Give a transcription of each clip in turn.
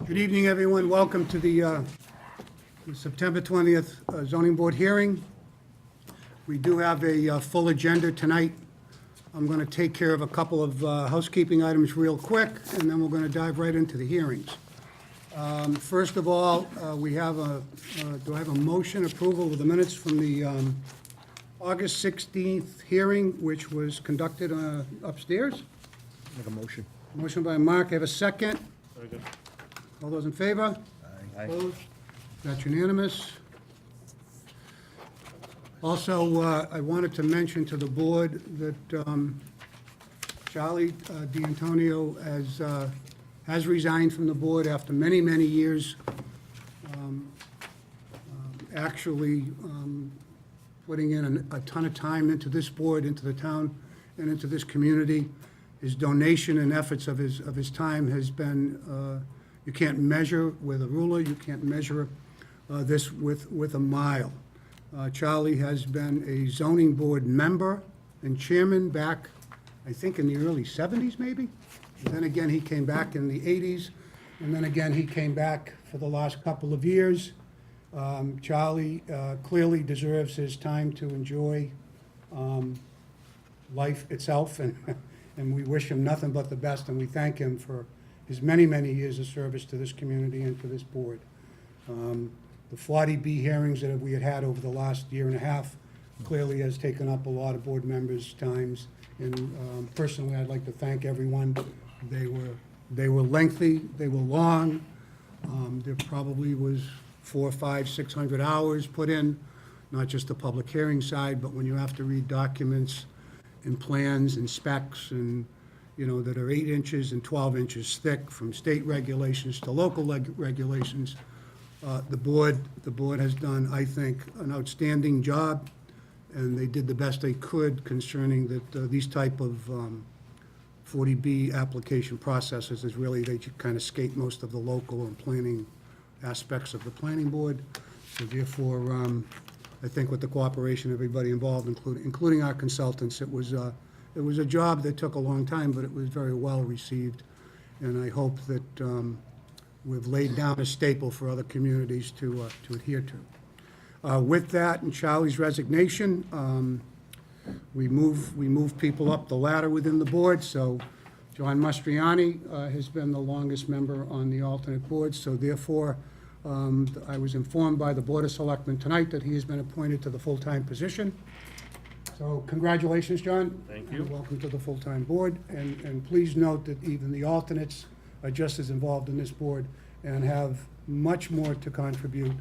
Good evening, everyone. Welcome to the September 20th zoning board hearing. We do have a full agenda tonight. I'm going to take care of a couple of housekeeping items real quick, and then we're going to dive right into the hearings. First of all, we have do I have a motion approval of the minutes from the August 16th hearing, which was conducted upstairs? Make a motion. Motion by Mark. I have a second. Second. All those in favor? Aye. Opposed? That's unanimous. Also, I wanted to mention to the board that Charlie D'Antonio has resigned from the board after many, many years, actually putting in a ton of time into this board, into the town, and into this community. His donation and efforts of his time has been, you can't measure with a ruler, you can't measure this with a mile. Charlie has been a zoning board member and chairman back, I think, in the early 70s, maybe? And then again, he came back in the 80s, and then again, he came back for the last couple of years. Charlie clearly deserves his time to enjoy life itself, and we wish him nothing but the best, and we thank him for his many, many years of service to this community and to this board. The 40B hearings that we had over the last year and a half clearly has taken up a lot of board members' times, and personally, I'd like to thank everyone. They were lengthy, they were long. There probably was 400, 500, 600 hours put in, not just the public hearing side, but when you have to read documents and plans and specs and, you know, that are 8 inches and 12 inches thick, from state regulations to local regulations. The board has done, I think, an outstanding job, and they did the best they could concerning that these type of 40B application processes is really, they kind of skate most of the local and planning aspects of the planning board. So therefore, I think with the cooperation of everybody involved, including our consultants, it was a job that took a long time, but it was very well received. And I hope that we've laid down a staple for other communities to adhere to. With that and Charlie's resignation, we move people up the ladder within the board. So John Mastriani has been the longest member on the alternate board. So therefore, I was informed by the Board of Selectmen tonight that he has been appointed to the full-time position. So congratulations, John. Thank you. And welcome to the full-time board. And please note that even the alternates are just as involved in this board and have much more to contribute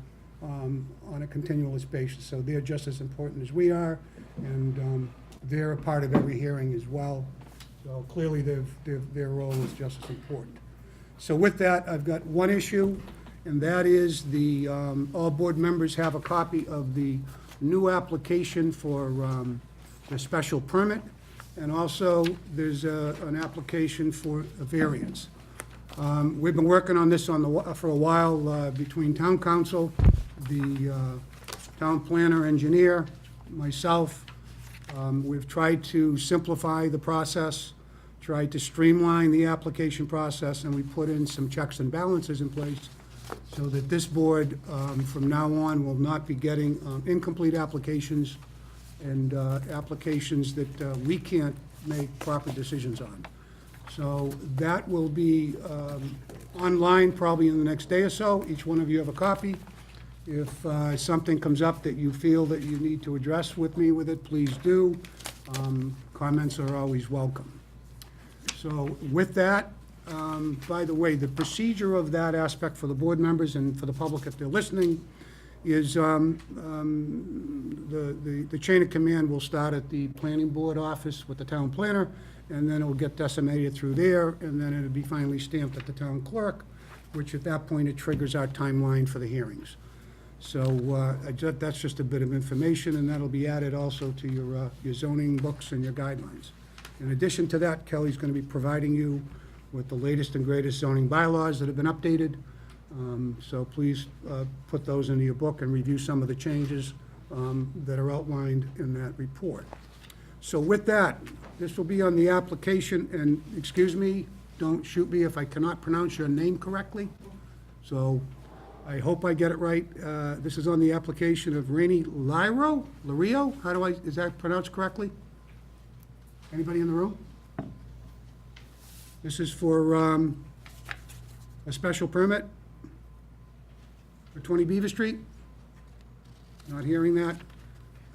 on a continuous basis. So they're just as important as we are, and they're a part of every hearing as well. So clearly, their role is just as important. So with that, I've got one issue, and that is all board members have a copy of the new application for the special permit, and also there's an application for a variance. We've been working on this for a while between town council, the town planner, engineer, myself. We've tried to simplify the process, tried to streamline the application process, and we put in some checks and balances in place so that this board, from now on, will not be getting incomplete applications and applications that we can't make proper decisions on. So that will be online probably in the next day or so. Each one of you have a copy. If something comes up that you feel that you need to address with me with it, please do. Comments are always welcome. So with that, by the way, the procedure of that aspect for the board members and for the public if they're listening is the chain of command will start at the planning board office with the town planner, and then it will get disseminated through there, and then it'll be finally stamped at the town clerk, which at that point it triggers our timeline for the hearings. So that's just a bit of information, and that'll be added also to your zoning books and your guidelines. In addition to that, Kelly's going to be providing you with the latest and greatest zoning bylaws that have been updated. So please put those into your book and review some of the changes that are outlined in that report. So with that, this will be on the application, and excuse me, don't shoot me if I cannot pronounce your name correctly. So I hope I get it right. This is on the application of Rainey Lario? Is that pronounced correctly? Anybody in the room? This is for a special permit for 20 Beaver Street. Not hearing that.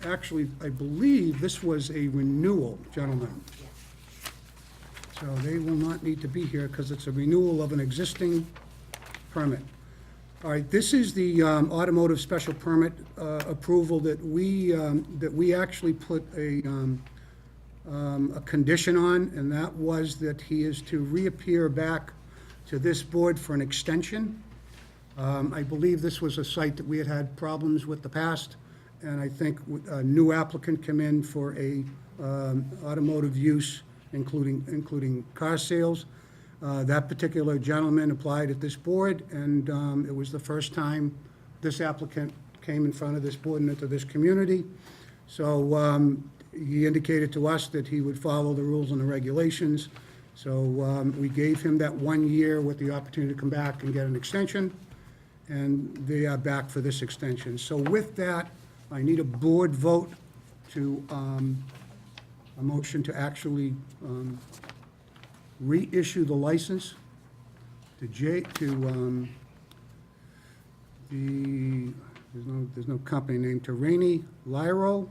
Actually, I believe this was a renewal, gentlemen. So they will not need to be here because it's a renewal of an existing permit. All right, this is the automotive special permit approval that we actually put a condition on, and that was that he is to reappear back to this board for an extension. I believe this was a site that we had problems with the past, and I think a new applicant come in for a automotive use, including car sales. That particular gentleman applied at this board, and it was the first time this applicant came in front of this board and into this community. So he indicated to us that he would follow the rules and the regulations. So we gave him that 1 year with the opportunity to come back and get an extension, and they are back for this extension. So with that, I need a board vote to, a motion to actually reissue the license to there's no company name, to Rainey Lyro,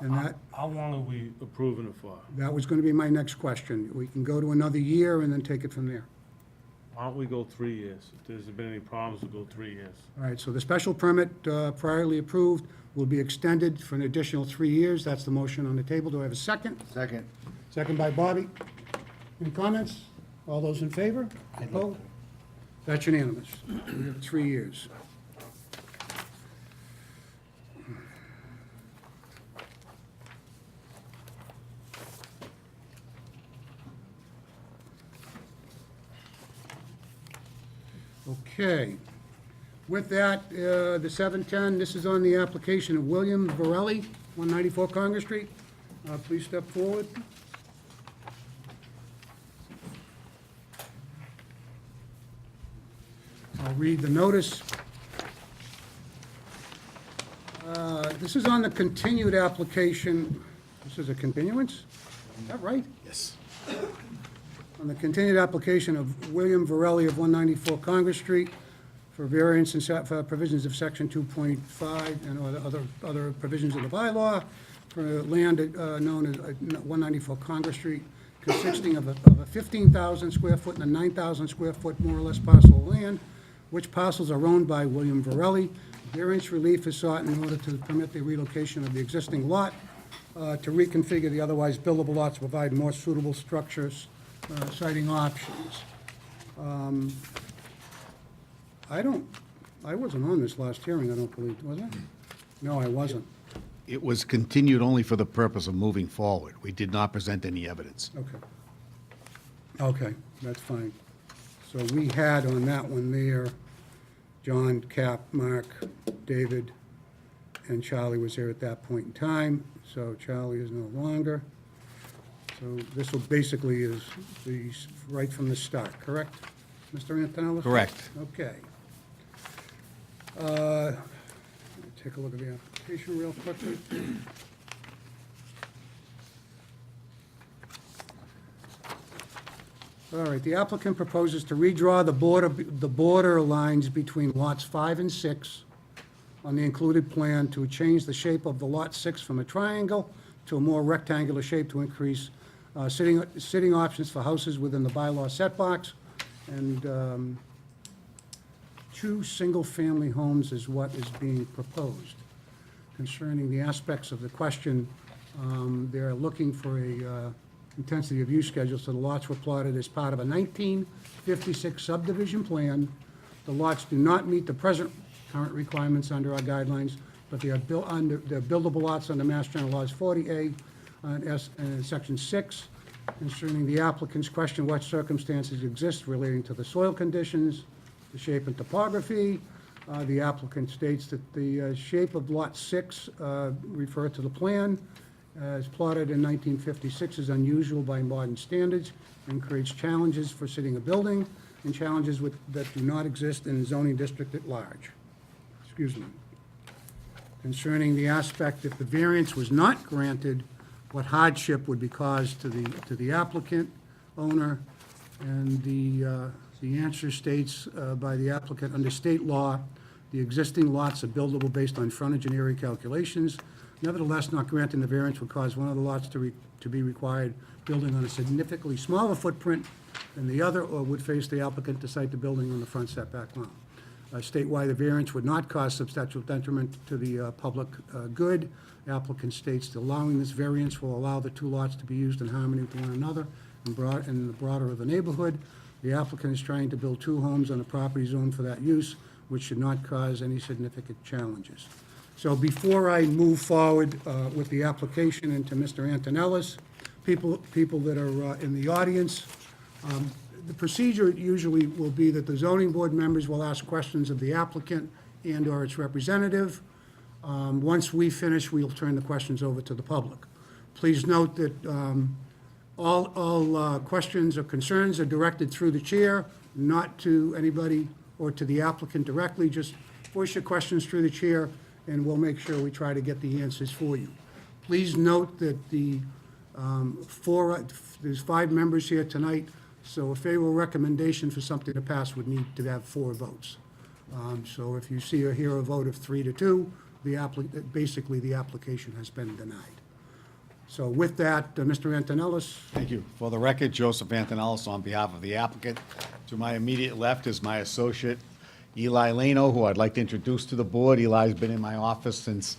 and that, How long are we approving it for? that was gonna be my next question. We can go to another year and then take it from there. Why don't we go 3 years? If there's been any problems, we'll go 3 years. All right, so the special permit, priorly approved, will be extended for an additional 3 years. That's the motion on the table. Do I have a second? Second. Second by Bobby. Any comments? All those in favor? Opposed? That's unanimous. We have 3 years. Okay. With that, the 710, this is on the application of William Varelli, 194 Congress Street. Please step forward. I'll read the notice. This is on the continued application. This is a continuance? Is that right? Yes. On the continued application of William Varelli of 194 Congress Street for variance and for provisions of section 2.5 and other provisions of the bylaw for land known as 194 Congress Street, consisting of a 15,000 square foot and a 9,000 square foot more or less parcel of land, which parcels are owned by William Varelli. Variance relief is sought in order to permit the relocation of the existing lot, to reconfigure the otherwise buildable lot to provide more suitable structures, siting options. I wasn't on this last hearing, I don't believe, was I? No, I wasn't. It was continued only for the purpose of moving forward. We did not present any evidence. Okay. Okay, that's fine. So we had on that one there, John, Cap, Mark, David, and Charlie was there at that point in time, so Charlie is no longer. So this will basically is the, right from the start, correct, Mr. Antonellis? Correct. Okay. Let me take a look at the application real quickly. All right, the applicant proposes to redraw the border lines between lots 5 and 6 on the included plan to change the shape of the lot 6 from a triangle to a more rectangular shape to increase sitting options for houses within the bylaw setbacks. And 2 single-family homes is what is being proposed. Concerning the aspects of the question, they're looking for a intensity of use schedule, so the lots were plotted as part of a 1956 subdivision plan. The lots do not meet the current requirements under our guidelines, but they are they're buildable lots under Mass General Laws 40A and Section 6. Concerning the applicant's question, what circumstances exist relating to the soil conditions, the shape and topography. The applicant states that the shape of Lot 6 referred to the plan as plotted in 1956 is unusual by modern standards and creates challenges for sitting a building. and challenges that do not exist in the zoning district at large. Excuse me. Concerning the aspect, if the variance was not granted, what hardship would be caused to the applicant, owner, and the answer states by the applicant, under state law, the existing lots are buildable based on frontage and area calculations. Nevertheless, not granting the variance would cause one of the lots to be required building on a significantly smaller footprint than the other, or would face the applicant to site the building on the front setback line. Statewide, the variance would not cause substantial detriment to the public good. Applicant states that allowing this variance will allow the two lots to be used in harmony with one another in the broader of the neighborhood. The applicant is trying to build two homes on a property zoned for that use, which should not cause any significant challenges. So before I move forward with the application and to Mr. Antonellis, people that are in the audience, the procedure usually will be that the zoning board members will ask questions of the applicant and/or its representative. Once we finish, we'll turn the questions over to the public. Please note that all questions or concerns are directed through the chair, not to anybody or to the applicant directly. Just voice your questions through the chair, and we'll make sure we try to get the answers for you. Please note that there's 5 members here tonight, so a favorable recommendation for something to pass would need to have 4 votes. So if you see or hear a vote of 3-2, basically the application has been denied. So with that, Mr. Antonellis. Thank you. For the record, Joseph Antonellis on behalf of the applicant. To my immediate left is my associate, Eli Lano, who I'd like to introduce to the board. Eli's been in my office since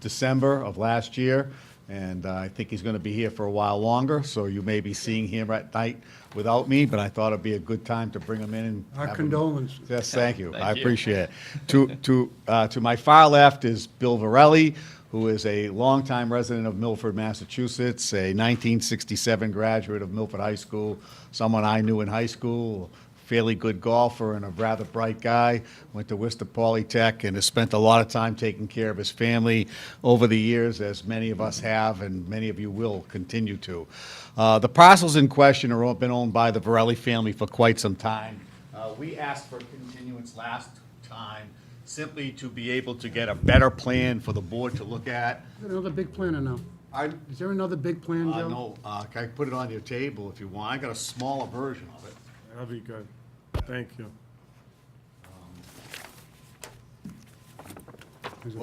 December of last year, and I think he's going to be here for a while longer, so you may be seeing him at night without me, but I thought it'd be a good time to bring him in and Our have him- condolences. Yes, thank you. Thank I you. appreciate it. To my far left is Bill Varelli, who is a longtime resident of Milford, Massachusetts, a 1967 graduate of Milford High School, someone I knew in high school, fairly good golfer and a rather bright guy, went to Worcester Polytech and has spent a lot of time taking care of his family over the years, as many of us have and many of you will continue to. The parcels in question have been owned by the Varelli family for quite some time. We asked for continuance last time simply to be able to get a better plan for the board to look at. Is there another big plan or no? Is there another big plan, Joe? No, can I put it on your table if you want? I got a smaller version of it. That'll be good. Thank you.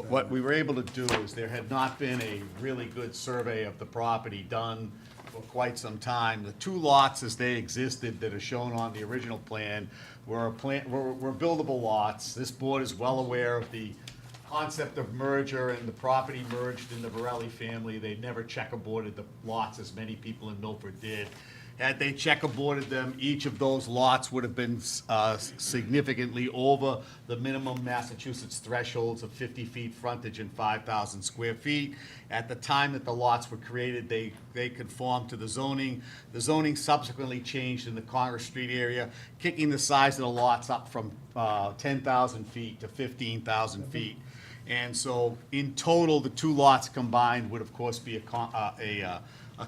What we were able to do is there had not been a really good survey of the property done for quite some time. The 2 lots as they existed that are shown on the original plan were buildable lots. This board is well aware of the concept of merger and the property merged in the Varelli family. They never checkerboarded the lots as many people in Milford did. Had they checkerboarded them, each of those lots would have been significantly over the minimum Massachusetts thresholds of 50 feet frontage and 5,000 square feet. At the time that the lots were created, they conformed to the zoning. The zoning subsequently changed in the Congress Street area, kicking the size of the lots up from 10,000 feet to 15,000 feet. And so in total, the 2 lots combined would of course be a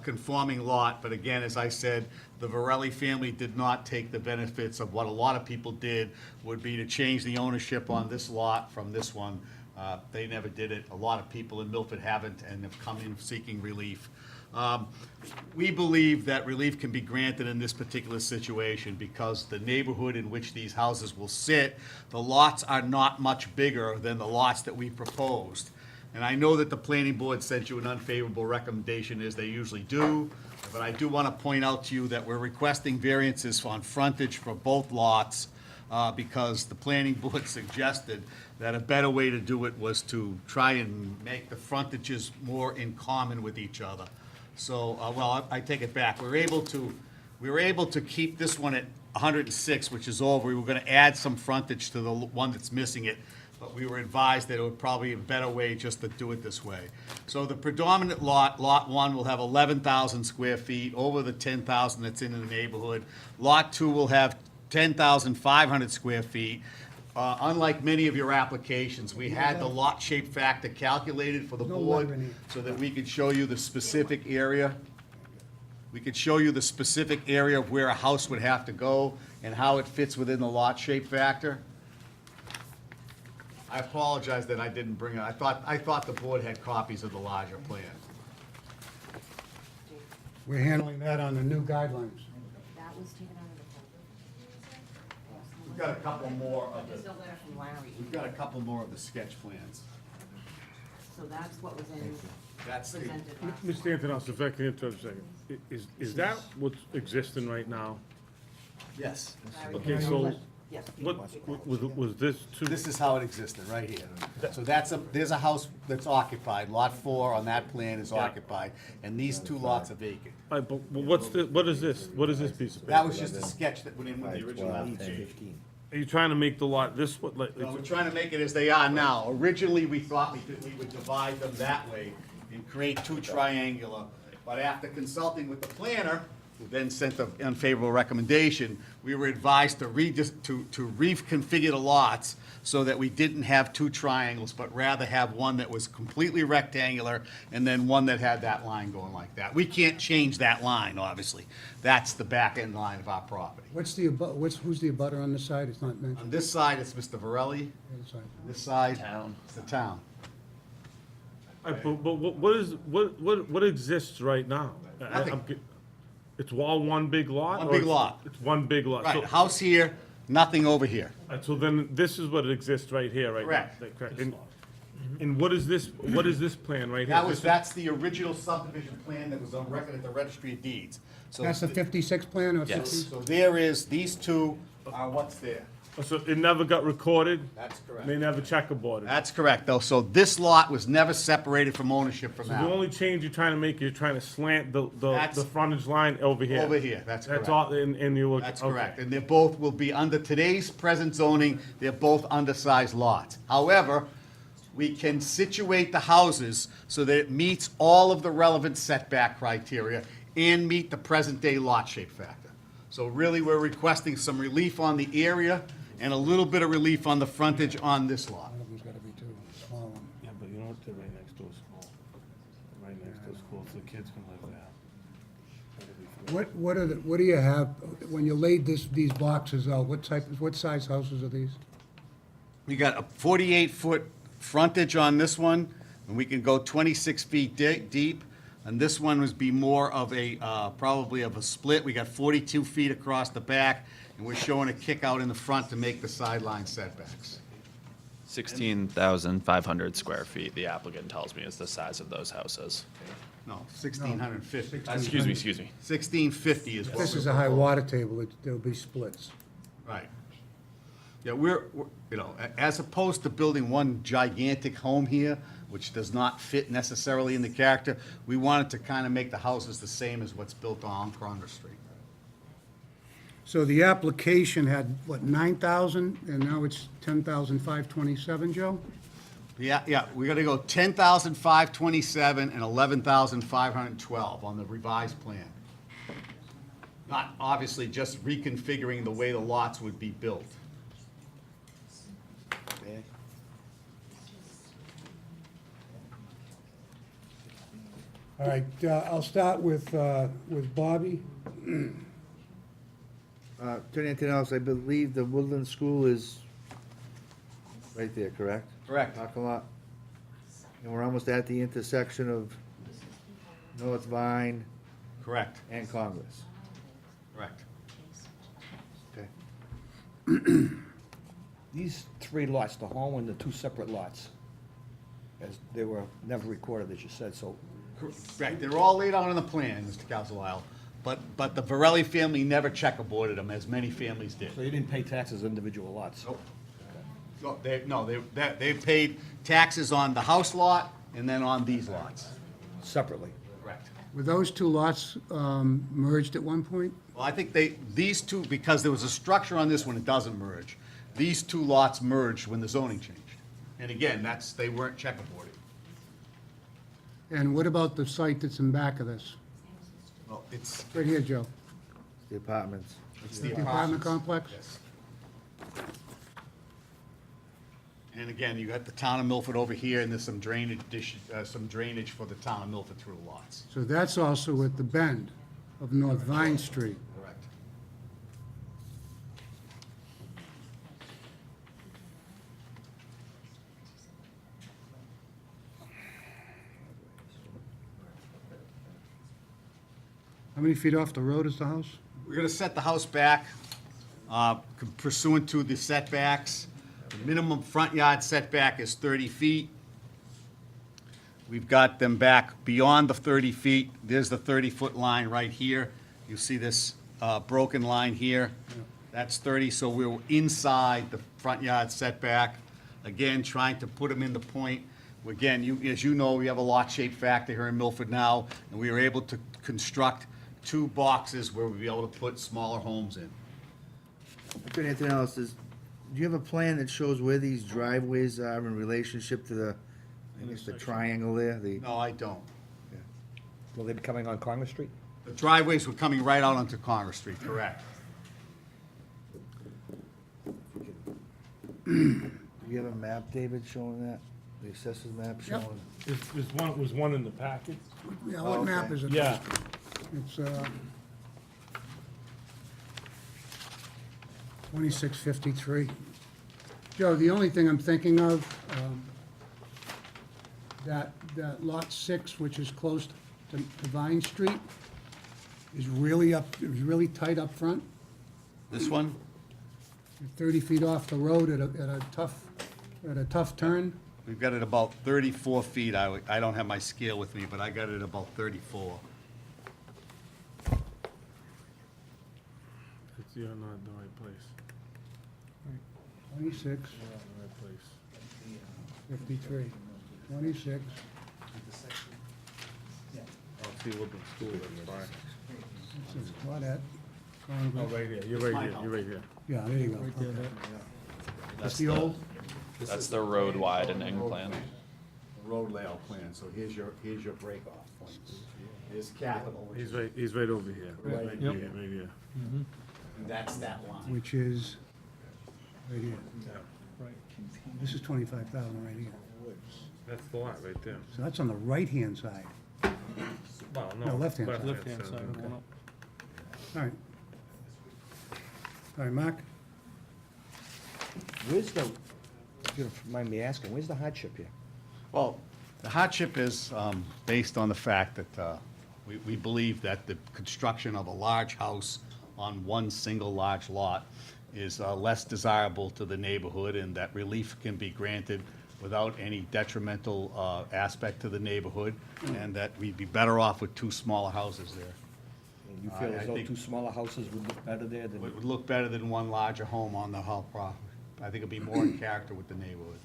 conforming lot, but again, as I said, the Varelli family did not take the benefits of what a lot of people did, would be to change the ownership on this lot from this one. They never did it. A lot of people in Milford haven't and have come in seeking relief. We believe that relief can be granted in this particular situation because the neighborhood in which these houses will sit, the lots are not much bigger than the lots that we proposed. And I know that the planning board sent you an unfavorable recommendation, as they usually do, but I do want to point out to you that we're requesting variances on frontage for both lots because the planning board suggested that a better way to do it was to try and make the frontages more in common with each other. So, well, I take it back. We were able to keep this one at 106, which is over. We were going to add some frontage to the one that's missing it, but we were advised that it would probably be a better way just to do it this way. So the predominant lot, Lot 1, will have 11,000 square feet, over the 10,000 that's in the neighborhood. Lot 2 will have 10,500 square feet. Unlike many of your applications, we had the lot shape factor calculated for the No board letter in here. so that we could show you the specific area. We could show you the specific area of where a house would have to go and how it fits within the lot shape factor. I apologize that I didn't bring it. I thought the board had copies of the larger plan. We're handling that on the new guidelines. That was taken out of the folder. We've got a couple more of There's the, a letter from Larry. we've got a couple more of the sketch plans. So that's what was in, That's the, presented last. Mr. Antonos, if I can interrupt a second, is that what's existing right now? yes. Larry, Okay, can you so let- Yes. you What, want- was this two? This is how it existed, right here. So there's a house that's occupied, lot 4 on that plan is occupied, and these 2 lots are vacant. All right, but what is this? What is this piece of paper? That was just a sketch that went in with the original application. Are you trying to make the lot this, what, like, No, we're trying to make it as they are now. Originally, we thought we would divide them that way and create 2 triangular, but after consulting with the planner, who then sent an unfavorable recommendation, we were advised to reconfigure the lots so that we didn't have 2 triangles, but rather have one that was completely rectangular and then one that had that line going like that. We can't change that line, obviously. That's the back end line of our property. Who's the abutter on this side? It's not mentioned. On this side, it's Mr. Varelli. The other side. This side, it's the town. all right, but what exists right now? Nothing. It's all one big lot? One or big it's- lot. It's one big lot. Right, So- house here, nothing over here. all right, so then this is what exists right here, right? now. Correct. That- correct. And what is this plan right here? That's the original subdivision plan that was on record at the Registry of Deeds. So That's the 56 plan or 60? So there is, these 2 are what's there. So it never got recorded? That's correct. They never checkerboarded? That's correct, though. So this lot was never separated from ownership from The that. only change you're trying to make, you're trying to slant the That's- frontage line over here. Over here, that's correct. That's all, and you look. That's okay. correct. And they both will be under today's present zoning, they're both undersized lots. However, we can situate the houses so that it meets all of the relevant setback criteria and meet the present-day lot shape factor. So really, we're requesting some relief on the area and a little bit of relief on the frontage on this lot. One of them's gotta be 2, small one. Yeah, but you know what, they're right next to a school. Right next to a school, so the kids can live there. What do you have, when you laid these boxes out, what size houses are these? We got a 48-foot frontage on this one, and we can go 26 feet deep. And this one would be more of a, probably of a split. We got 42 feet across the back, and we're showing a kick out in the front to make the sideline setbacks. 16,500 square feet, the applicant tells me, is the size of those houses. No, 1,650. Excuse me. 1,650 is what This we're is a high proposing. water table, there'll be splits. Right. Yeah, we're, you know, as opposed to building one gigantic home here, which does not fit necessarily in the character, we wanted to kind of make the houses the same as what's built on Congress Street. So the application had, what, 9,000, and now it's 10,527, Joe? Yeah, we're gonna go 10,527 and 11,512 on the revised plan. Not obviously just reconfiguring the way the lots would be built. All right, I'll start with Bobby. Attorney Antonellis, I believe the Woodland School is right there, correct? Correct. Parking lot. And we're almost at the intersection of North Vine Correct, and Congress. correct. Okay. These 3 lots, the home and the 2 separate lots, as they were never recorded, as you said, so Correct, they're all laid out on the plan, Mr. Casual, but the Varelli family never checkerboarded them, as many families did. you didn't pay taxes on individual lots? Nope. They paid taxes on the house lot and then on these lots. Separately? Correct. Were those 2 lots merged at one point? Well, I think these 2, because there was a structure on this one, it doesn't merge. These 2 lots merged when the zoning changed. And again, they weren't checkerboarded. And what about the site that's in back of this? Well, it's Right here, Joe. The apartments. the The apartment complex? Yes. And again, you got the town of Milford over here, and there's some drainage for the town of Milford through the lots. So that's also at the bend of North Vine Street. Correct. How many feet off the road is the house? We're gonna set the house back pursuant to the setbacks. The minimum front yard setback is 30 feet. We've got them back beyond the 30 feet. There's the 30-foot line right here. You see this broken line here? That's 30, so we're inside the front yard setback. Again, trying to put them in the point. Again, as you know, we have a lot shape factor here in Milford now, and we were able to construct 2 boxes where we'll be able to put smaller homes in. Okay, anything else? Do you have a plan that shows where these driveways are in relationship to the, I guess, the triangle there? No, I don't. Will they be coming on Congress Street? The driveways were coming right out onto Congress Street, correct? Do you have a map, David, showing that? The assessors map showing? Was one in the packet? Yeah, Oh, what map okay. is it? Yeah. It's 2653. Joe, the only thing I'm thinking of, that Lot 6, which is close to Vine Street, is really tight up front. This one? 30 feet off the road at a tough turn. We've got it about 34 feet. I don't have my scale with me, but I got it about 34. You're not in the right place. 26, You're not in the right place. 53, 26. I'll see what the school is, fine. This is Claudette. Oh, right here, you're right here, you're right here. Yeah, there you go. Okay. That's the old? That's the road widening plan. The road layout plan, so here's your break-off points. Here's Capital, which He's right over here. Right Yep. here, right here. that's that line. Which is right here. Yeah. This is 25,000 right here. That's the lot right there. So that's on the right-hand side. Well, No, left-hand side. Left-hand side. Okay. All right. All right, Mark? Where's the, if you don't mind me asking, where's the hardship here? Well, the hardship is based on the fact that we believe that the construction of a large house on one single large lot is less desirable to the neighborhood, and that relief can be granted without any detrimental aspect to the neighborhood, and that we'd be better off with 2 smaller houses there. And you feel I as though think- 2 smaller houses would look better there than? It would look better than 1 larger home on the whole property. I think it'd be more in character with the neighborhood.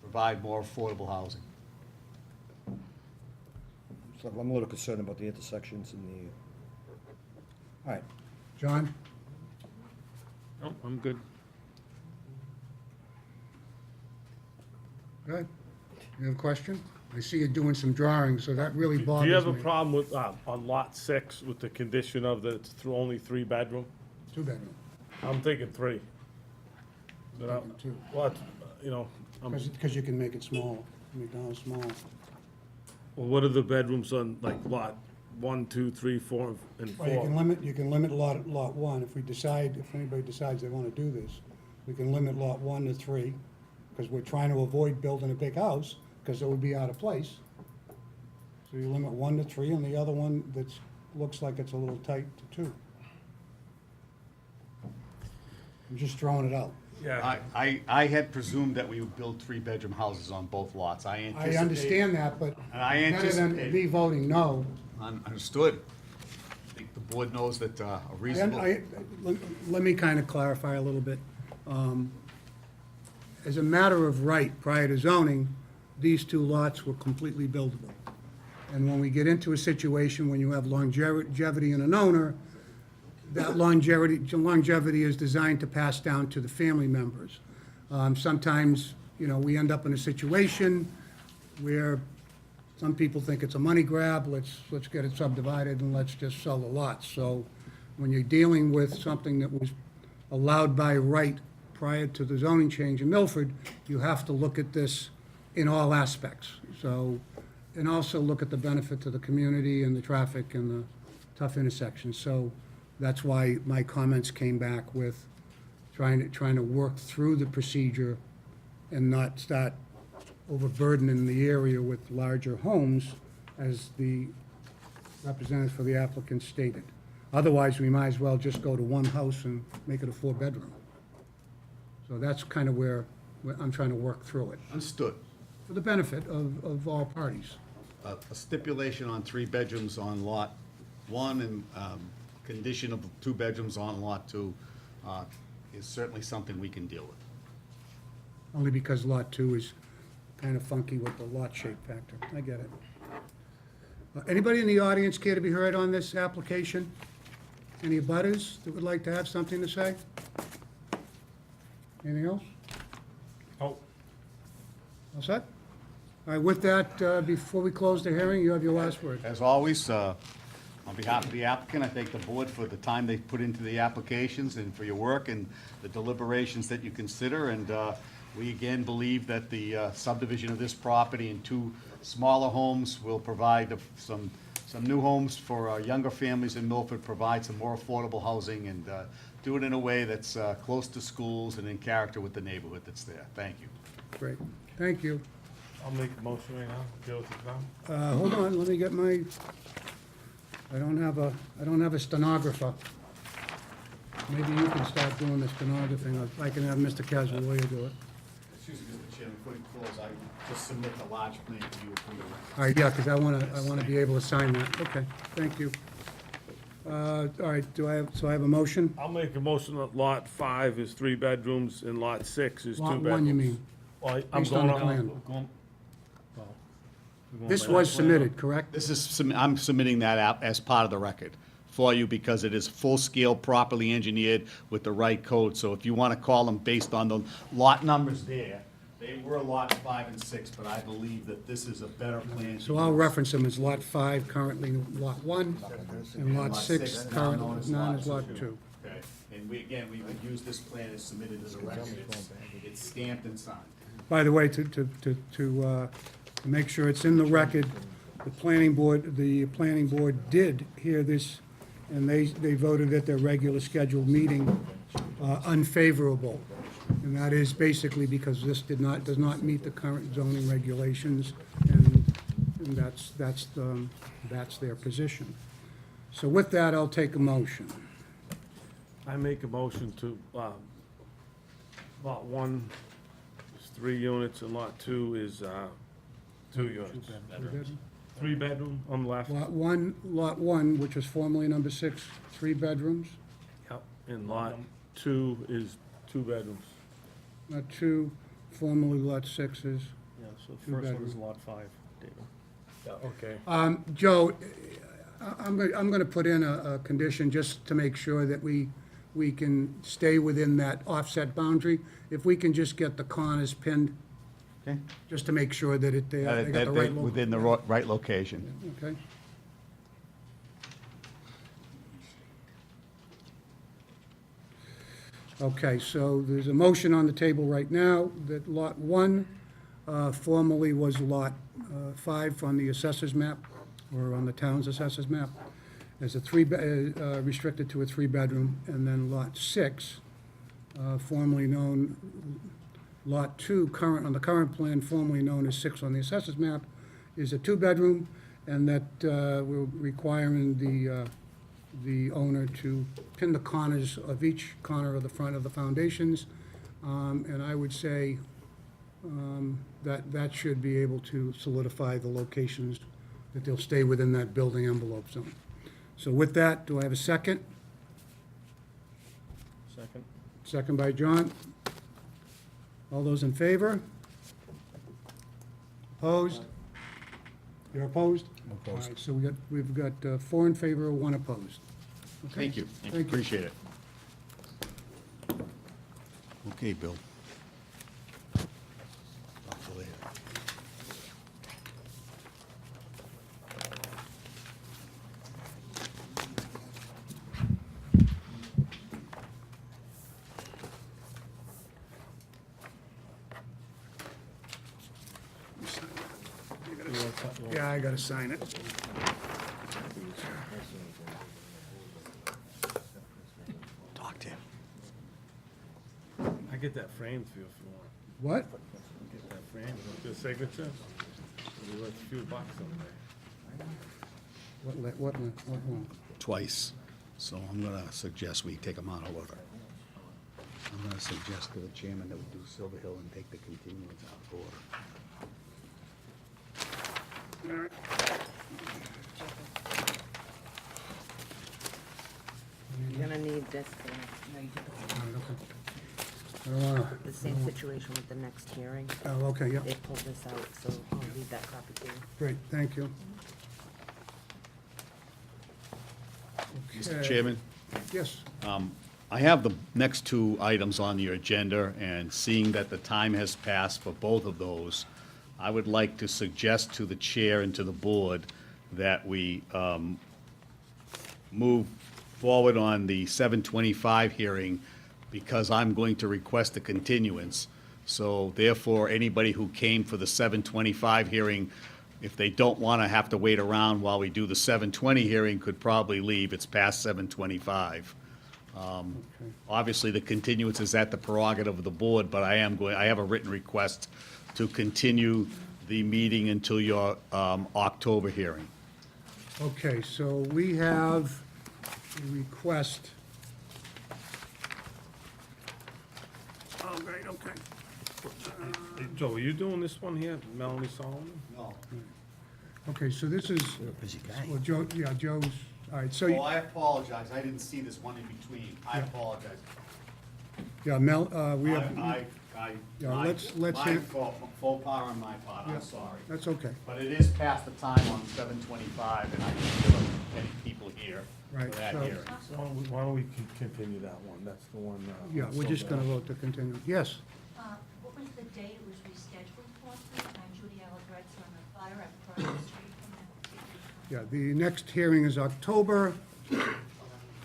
Provide more affordable housing. So I'm a little concerned about the intersections and the, All right. John? Oh, I'm good. Good. You have a question? I see you doing some drawings, so that really bothers Do me. you have a problem with, on lot 6, with the condition of that it's only 3-bedroom? 2-bedroom. I'm thinking 3. But I, Thinking 2. well, it's, you know, Because you can make it smaller, make the house smaller. well, what are the bedrooms on, like, lot 1, 2, 3, 4, and 4? Well, you can limit lot 1. If anybody decides they want to do this, we can limit lot 1 to 3, because we're trying to avoid building a big house, because it would be out of place. So you limit 1 to 3, and the other one that's, looks like it's a little tight to 2. I'm just throwing it out. Yeah, I had presumed that we would build 3-bedroom houses on both lots. I I anticipate. understand that, but And I better than anticipate- me voting no. Understood. I think the board knows that a reasonable. Let me kind of clarify a little bit. As a matter of right, prior to zoning, these 2 lots were completely buildable. And when we get into a situation when you have longevity in an owner, that longevity is designed to pass down to the family members. Sometimes, we end up in a situation where some people think it's a money grab, let's get it subdivided and let's just sell the lots. So when you're dealing with something that was allowed by right prior to the zoning change in Milford, you have to look at this in all aspects. So, and also look at the benefit to the community and the traffic and tough intersections. So that's why my comments came back with trying to work through the procedure and not start overburdening the area with larger homes, as the representative for the applicant stated. Otherwise, we might as well just go to one house and make it a 4-bedroom. So that's kind of where I'm trying to work through it, Understood. for the benefit of all parties. A stipulation on 3 bedrooms on lot 1 and condition of 2 bedrooms on lot 2 is certainly something we can deal with. Only because Lot 2 is kind of funky with the lot shape factor. I get it. Anybody in the audience care to be heard on this application? Any abutters that would like to have something to say? Anything else? Oh, All set? All right, with that, before we close the hearing, you have your last word. As always, on behalf of the applicant, I thank the board for the time they put into the applications and for your work and the deliberations that you consider. And we again believe that the subdivision of this property in 2 smaller homes will provide some new homes for our younger families in Milford, provide some more affordable housing, and do it in a way that's close to schools and in character with the neighborhood that's there. Thank you. Great, thank you. I'll make a motion right now, go with it now. Hold on, let me get my, I don't have a stenographer. Maybe you can start doing the stenography, or I can have Mr. Casualio do it. Excuse me, Mr. Chairman, before you close, I just submit the large plan to you for the record. All right, yeah, because I want to be able to sign that. Okay, thank you. All right, so I have a motion? I'll make a motion that lot 5 is 3 bedrooms and lot 6 is 2 Lot bedrooms. 1, you mean? Well, I'm Based on going the plan. This by was that. submitted, correct? This is, I'm submitting that out as part of the record for you because it is full-scale, properly engineered with the right code. So if you want to call them based on the lot numbers there, they were lot 5 and 6, but I believe that this is a better plan. So I'll reference them as Lot 5, currently Lot 1, and Lot 6, now known currently as known as Lot 2. Okay, and we, again, we would use this plan as submitted as a record. It's stamped and signed. By the way, to make sure it's in the record, the planning board did hear this, and they voted at their regular scheduled meeting unfavorable. And that is basically because this does not meet the current zoning regulations, and that's their position. So with that, I'll take a motion. I make a motion to, lot 1 is 3 units and lot 2 is 2 units. 3 bedroom on the left. Lot 1, which was formerly number 6, 3 bedrooms. Yep. And lot 2 is 2 bedrooms. Lot 2, formerly Lot 6 is. Yeah, so Two bedroom. lot 5, David. Yeah, okay. Joe, I'm going to put in a condition just to make sure that we can stay within that offset boundary. If we can just get the corners pinned, Okay? just to make sure that they got the right. Within the right location. Okay. Okay, so there's a motion on the table right now that Lot 1 formerly was Lot 5 on the assessor's map, or on the town's assessor's map, as a restricted to a 3-bedroom, and then Lot 6, formerly known, Lot 2, on the current plan, formerly known as 6 on the assessor's map, is a 2-bedroom, and that we're requiring the owner to pin the corners of each corner of the front of the foundations. And I would say that should be able to solidify the locations, that they'll stay within that building envelope zone. So with that, do I have a second? Second. Second by John. All those in favor? Opposed? You're opposed? All right, so we've got 4 in favor, 1 opposed. Okay? Thank you. Thank you. Appreciate it. Okay, Bill. Off to later. Yeah, I gotta sign it. get that framed for you if you want. What? Get that framed with your signature. It'll be worth a few bucks someday. What one? Twice, so I'm gonna suggest we take them out of order. I'm gonna suggest to the chairman that we do Silver Hill and take the continuance out of order. You're gonna need this, All right, okay. I don't wanna, the same situation with the next hearing. oh, okay, yeah, They pulled this out, so I'll leave that copy to you. great, thank you. Mr. Okay. Chairman, Yes, I have the next two items on your agenda, and seeing that the time has passed for both of those, I would like to suggest to the chair and to the board that we move forward on the 7:25 hearing, because I'm going to request a continuance. So therefore, anybody who came for the 7:25 hearing, if they don't want to have to wait around while we do the 7:20 hearing, could probably leave. It's past 7:25. Obviously, the continuance is at the prerogative of the board, but I have a written request to continue the meeting until your October hearing. okay, so we have a request. Oh, great, okay. Hey, Joe, are you doing this one here, Melanie Solomon? No. Okay, so this is, well, Joe, yeah, Joe's, all right, so, Oh, I apologize. I didn't see this one in between. I apologize. yeah, Mel, we have, Yeah, my- let's my hit- fault, faux pas on my part. Yeah. I'm sorry. that's okay, But it is past the time on 7:25, and I can get any people here Right, for that so- hearing. So why don't we continue that one? That's the one. yeah, we're just gonna Silver. vote to continue. Yes, What was the date it was rescheduled for, please? I'm Judy Allegretto, I'm a buyer at Pearl Street from that. yeah, the next hearing is October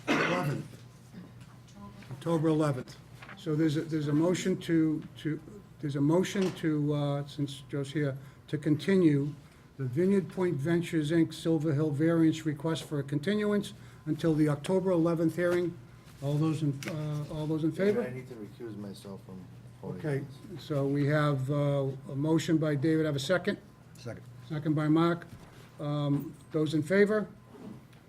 11th. October 11th. So there's a motion there's a motion to, since Joe's here, to continue the Vineyard Point Ventures, Inc. Silver Hill variance request for a continuance until the October 11th hearing. All those in favor? I need to recuse myself from voting. Okay, so we have a motion by David, have a second? Second. Second by Mark. Those in favor?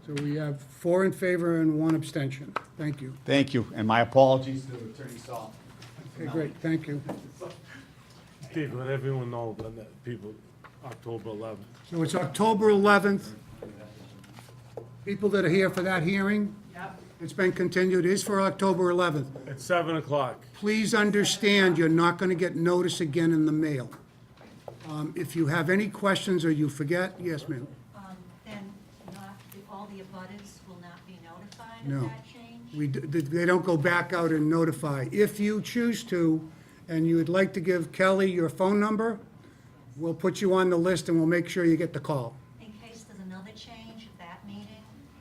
So we have 4 in favor and 1 abstention. Thank you. Thank you, and my apologies to Attorney Saul. Okay, great, thank you. Steve, let everyone know when that people, October 11th. So it's October 11th. People that are here for that hearing, it's been continued, it is for October 11th. At 7 o'clock. Please understand, you're not going to get notice again in the mail. If you have any questions or you forget, yes, ma'am. Then all the abutters will not be notified No. of that change? They don't go back out and notify. If you choose to, and you would like to give Kelly your phone number, we'll put you on the list and we'll make sure you get the call. In case there's another change at that meeting,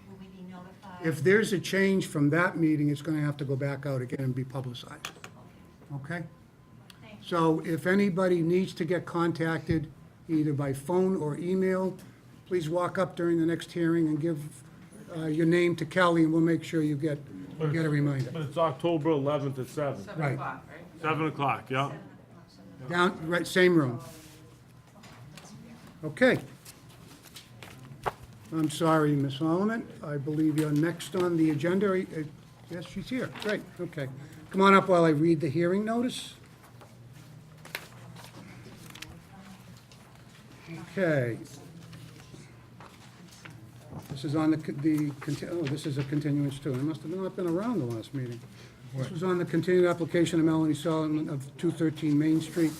will we be notified? If there's a change from that meeting, it's going to have to go back out again and be publicized. Okay? Thank you. So if anybody needs to get contacted, either by phone or email, please walk up during the next hearing and give your name to Kelly, and we'll make sure you get a reminder. But it's October 11th at 7. Right. 7 o'clock, yeah? Down, right, same room. Okay. I'm sorry, Ms. Solomon. I believe you're next on the agenda. Yes, she's here. Great, okay. Come on up while I read the hearing notice. Okay. This is on this is a continuance too. It must have not been around the last meeting. This was on the continued application of Melanie Solomon of 213 Main Street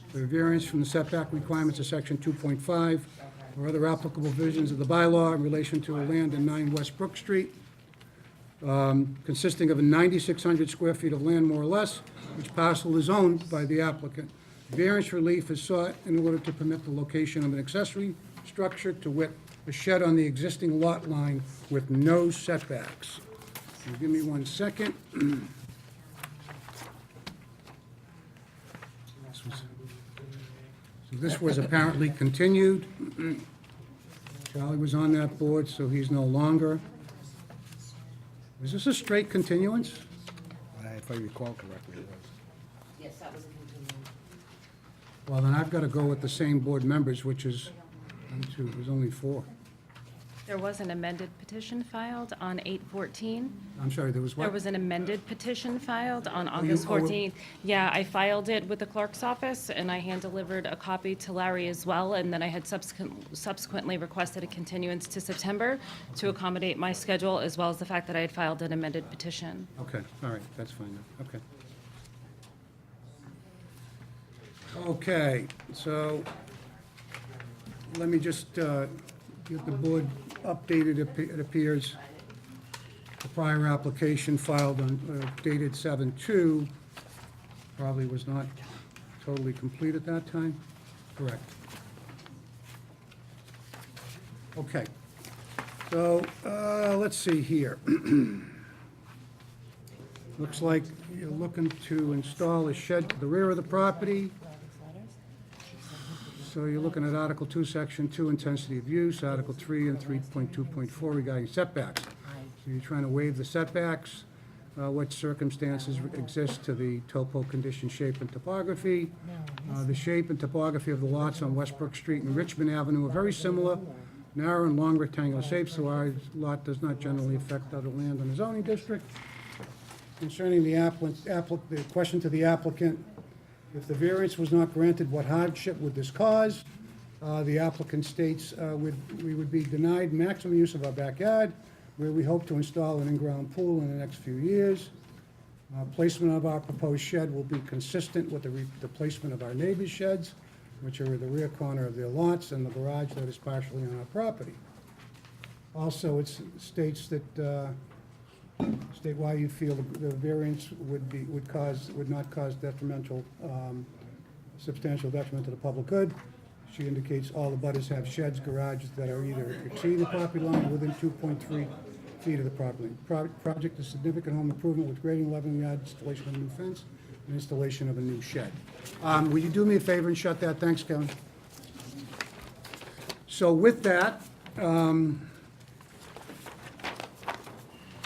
for a variance from the setback requirements of section 2.5 or other applicable provisions of the bylaw in relation to a land in 9 West Brook Street, consisting of a 9,600 square feet of land, more or less, which parcel is owned by the applicant. Variance relief is sought in order to permit the location of an accessory structure, to wit, a shed on the existing lot line with no setbacks. So give me 1 second. So this was apparently continued. Charlie was on that board, so he's no longer. Was this a straight continuance? If I recall correctly, it was. Yes, that was a continuing. Well, then I've got to go with the same board members, which is, 1, 2, there's only 4. There was an amended petition filed on 8/14. I'm sorry, there was what? There was an amended petition filed on you- August oh, 14th. Yeah, I filed it with the clerk's office, and I hand-delivered a copy to Larry as well, and then I had subsequently requested a continuance to September to accommodate my schedule, as well as the fact that I had filed an amended petition. Okay, all right, that's fine then, okay. Okay, so let me just get the board updated. It appears the prior application filed on, dated 7/2, probably was not totally complete at that time? Correct. Okay, so, let's see here. Looks like you're looking to install a shed to the rear of the property. So you're looking at Article 2, Section 2, intensity of use, Article 3 and 3.2.4 regarding setbacks. So you're trying to waive the setbacks. What circumstances exist to the topo condition, shape, and topography. The shape and topography of the lots on Westbrook Street and Richmond Avenue are very similar, narrow and long rectangular shapes, so our lot does not generally affect other land in the zoning district. Concerning the the question to the applicant, if the variance was not granted, what hardship would this cause? The applicant states we would be denied maximum use of our backyard, where we hope to install an in-ground pool in the next few years. Placement of our proposed shed will be consistent with the placement of our neighbors' sheds, which are at the rear corner of their lots, and the garage that is partially on our property. Also, it states that, state why you feel the variance would not cause detrimental, substantial detriment to the public good. She indicates all the butters have sheds, garages that are either exceeding the property line or within 2.3 feet of the property line. Project is significant home improvement with grading, leveling yard, installation of a new fence, and installation of a new shed. Will you do me a favor and shut that? Thanks, Kevin. So with that,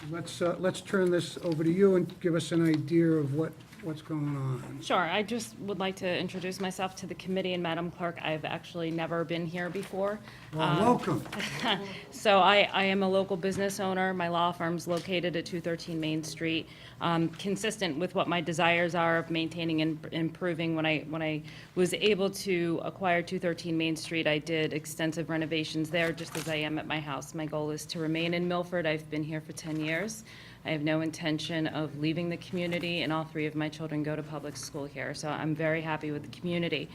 let's turn this over to you and give us an idea of what's going on. Sure, I just would like to introduce myself to the committee and Madam Clerk. I've actually never been here before. Well, welcome. So I am a local business owner. My law firm's located at 213 Main Street. Consistent with what my desires are of maintaining and improving. When I was able to acquire 213 Main Street, I did extensive renovations there, just as I am at my house. My goal is to remain in Milford. I've been here for 10 years. I have no intention of leaving the community, and all 3 of my children go to public school here, so I'm very happy with the community.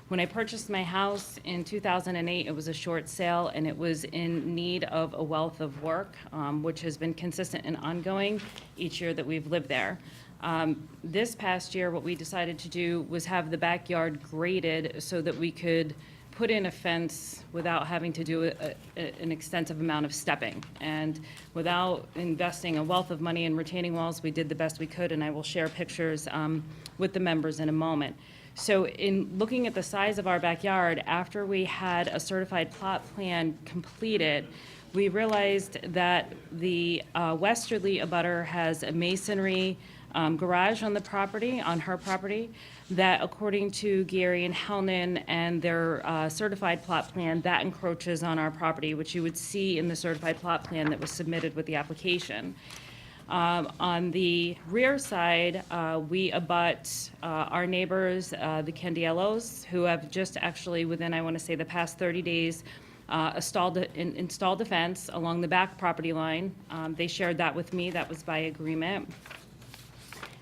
When I purchased my house in 2008, it was a short sale, and it was in need of a wealth of work, which has been consistent and ongoing each year that we've lived there. This past year, what we decided to do was have the backyard graded so that we could put in a fence without having to do an extensive amount of stepping. And without investing a wealth of money in retaining walls, we did the best we could, and I will share pictures with the members in a moment. So in looking at the size of our backyard, after we had a certified plot plan completed, we realized that the westerly abutter has a masonry garage on the property, on her property, that according to Gary and Hellman and their certified plot plan, that encroaches on our property, which you would see in the certified plot plan that was submitted with the application. On the rear side, we abut our neighbors, the Candiellos, who have just actually, within, I want to say, the past 30 days, installed a fence along the back property line. They shared that with me. That was by agreement.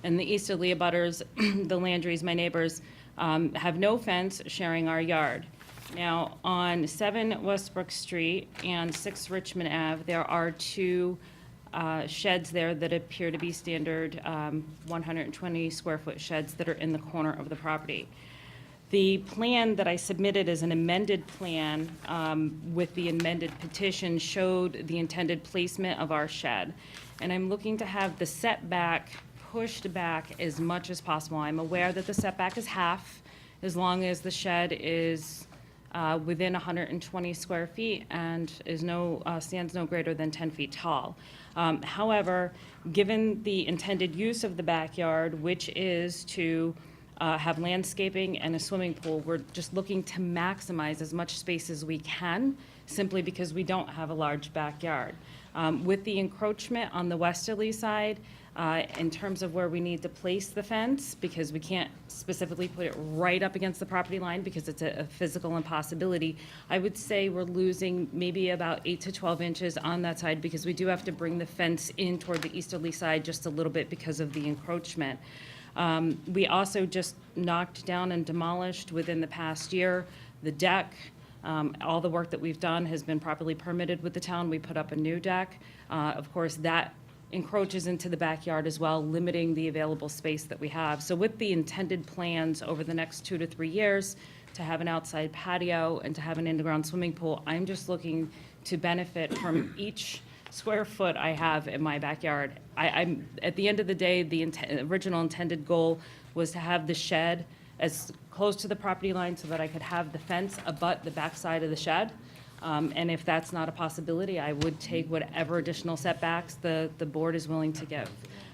And the easterly abutters, the Landrys, my neighbors, have no fence sharing our yard. Now, on 7 Westbrook Street and 6 Richmond Ave, there are 2 sheds there that appear to be standard 120 square foot sheds that are in the corner of the property. The plan that I submitted as an amended plan with the amended petition showed the intended placement of our shed. And I'm looking to have the setback pushed back as much as possible. I'm aware that the setback is half, as long as the shed is within 120 square feet and stands no greater than 10 feet tall. However, given the intended use of the backyard, which is to have landscaping and a swimming pool. We're just looking to maximize as much space as we can, simply because we don't have a large backyard. With the encroachment on the westerly side, in terms of where we need to place the fence, because we can't specifically put it right up against the property line because it's a physical impossibility, I would say we're losing maybe about 8 to 12 inches on that side, because we do have to bring the fence in toward the easterly side just a little bit because of the encroachment. We also just knocked down and demolished within the past year the deck. All the work that we've done has been properly permitted with the town. We put up a new deck. Of course, that encroaches into the backyard as well, limiting the available space that we have. So with the intended plans over the next 2 to 3 years to have an outside patio and to have an in-ground swimming pool, I'm just looking to benefit from each square foot I have in my backyard. I'm at the end of the day, the original intended goal was to have the shed as close to the property line so that I could have the fence abut the backside of the shed. And if that's not a possibility, I would take whatever additional setbacks the board is willing to give.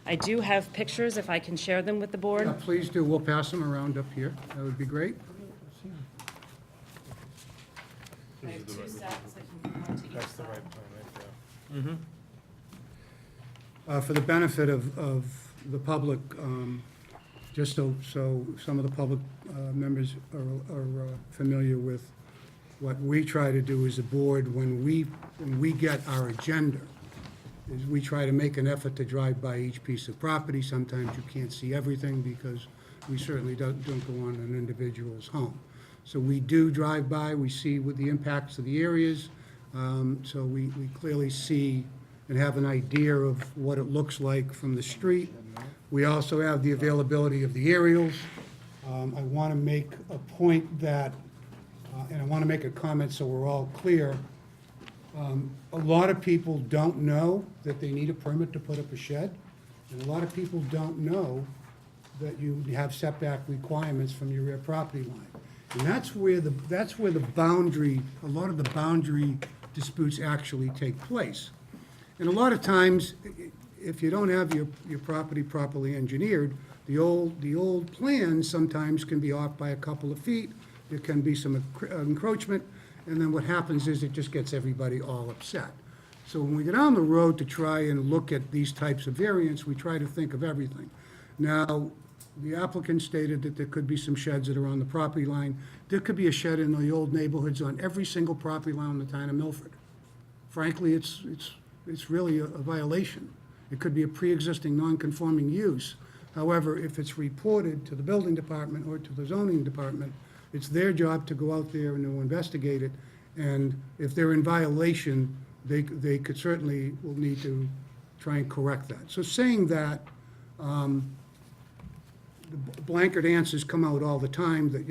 I do have pictures, if I can share them with the board. Please do, we'll pass them around up here, that would be great. I have 2 sets that can come to each That's the side. right plan right there. For the benefit of the public, just so some of the public members are familiar with what we try to do as a board when we get our agenda, is we try to make an effort to drive by each piece of property. Sometimes you can't see everything because we certainly don't go on an individual's home. So we do drive by, we see what the impacts of the areas, so we clearly see and have an idea of what it looks like from the street. We also have the availability of the aerials. I want to make a point that, and I want to make a comment so we're all clear. A lot of people don't know that they need a permit to put up a shed, and a lot of people don't know that you have setback requirements from your rear property line. And that's where the boundary, a lot of the boundary disputes actually take place. And a lot of times, if you don't have your property properly engineered, the old plans sometimes can be off by a couple of feet. There can be some encroachment, and then what happens is it just gets everybody all upset. So when we get on the road to try and look at these types of variants, we try to think of everything. Now, the applicant stated that there could be some sheds that are on the property line. There could be a shed in the old neighborhoods on every single property line in the town of Milford. Frankly, it's really a violation. It could be a pre-existing non-conforming use. However, if it's reported to the building department or to the zoning department, it's their job to go out there and to investigate it. And if they're in violation, they could certainly will need to try and correct that. So saying that, the blanket answers come out all the time that,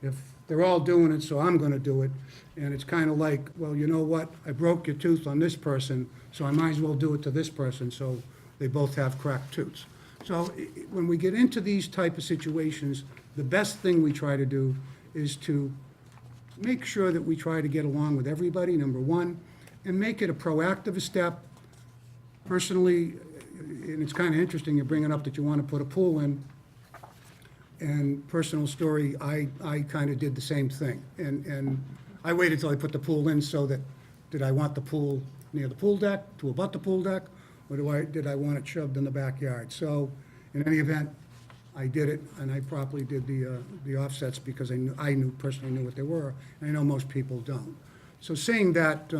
if they're all doing it, so I'm gonna do it. And it's kind of like, well, you know what, I broke your tooth on this person, so I might as well do it to this person, so they both have cracked tooths. So when we get into these type of situations, the best thing we try to do is to make sure that we try to get along with everybody, number one, and make it a proactive step. Personally, and it's kind of interesting, you're bringing up that you want to put a pool in. And personal story, I kind of did the same thing. And I waited till I put the pool in so that, did I want the pool near the pool deck, to abut the pool deck, or did I want it shoved in the backyard? So, in any event, I did it, and I properly did the offsets because I personally knew what they were, and I know most people don't. So saying that,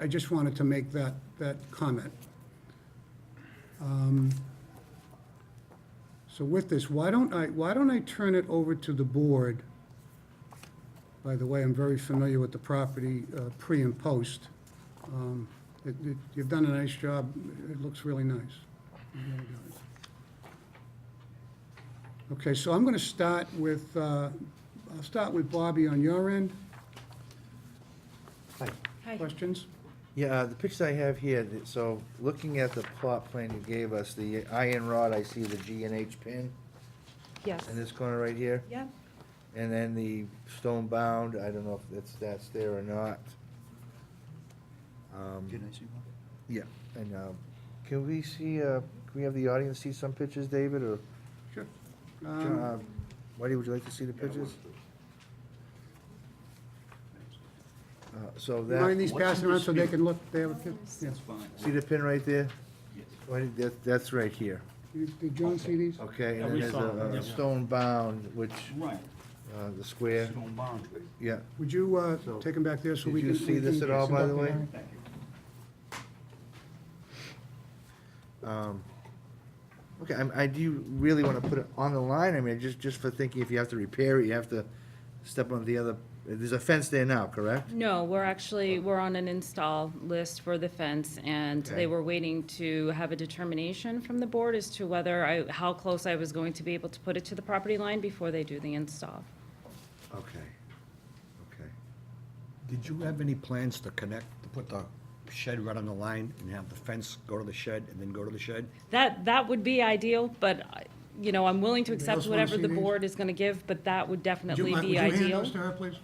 I just wanted to make that comment. So with this, why don't I turn it over to the board? By the way, I'm very familiar with the property pre and post. You've done a nice job. It looks really nice. It really does. Okay, so I'm going to start with, I'll start with Bobby on your end. Hi. Questions? Yeah, the pictures I have here, so looking at the plot plan you gave us, the iron rod, I see the G and H pin Yes. in this corner right here. Yeah. And then the stone bound, I don't know if that's there or not. Yeah, and can we see, can we have the audience see some pictures, David, or? Sure. John, Marty, would you like to see the pictures? So You mind that, these passing around so they can look, they have a picture? Yeah. see the pin right there? That's right here, Did John see these? okay? Yeah, And we then saw them, there's yeah. a stone bound, which, Right, the square, stone boundary. yeah. Would you take them back there so Did we can... you see we this can at all, sit by up the way? behind? Thank you. Okay, do you really wanna put it on the line? I mean, just for thinking if you have to repair it, you have to step on the other, there's a fence there now, correct? No, we're on an install list for the fence, and Okay. they were waiting to have a determination from the board as to how close I was going to be able to put it to the property line before they do the install. Okay, okay. Did you have any plans to connect, to put the shed right on the line and have the fence go to the shed and then go to the shed? That would be ideal, but, I'm willing to Anybody accept else wanna whatever see the these? board is gonna give, but that would Would you definitely mind- be Would you hand ideal. those to her, please?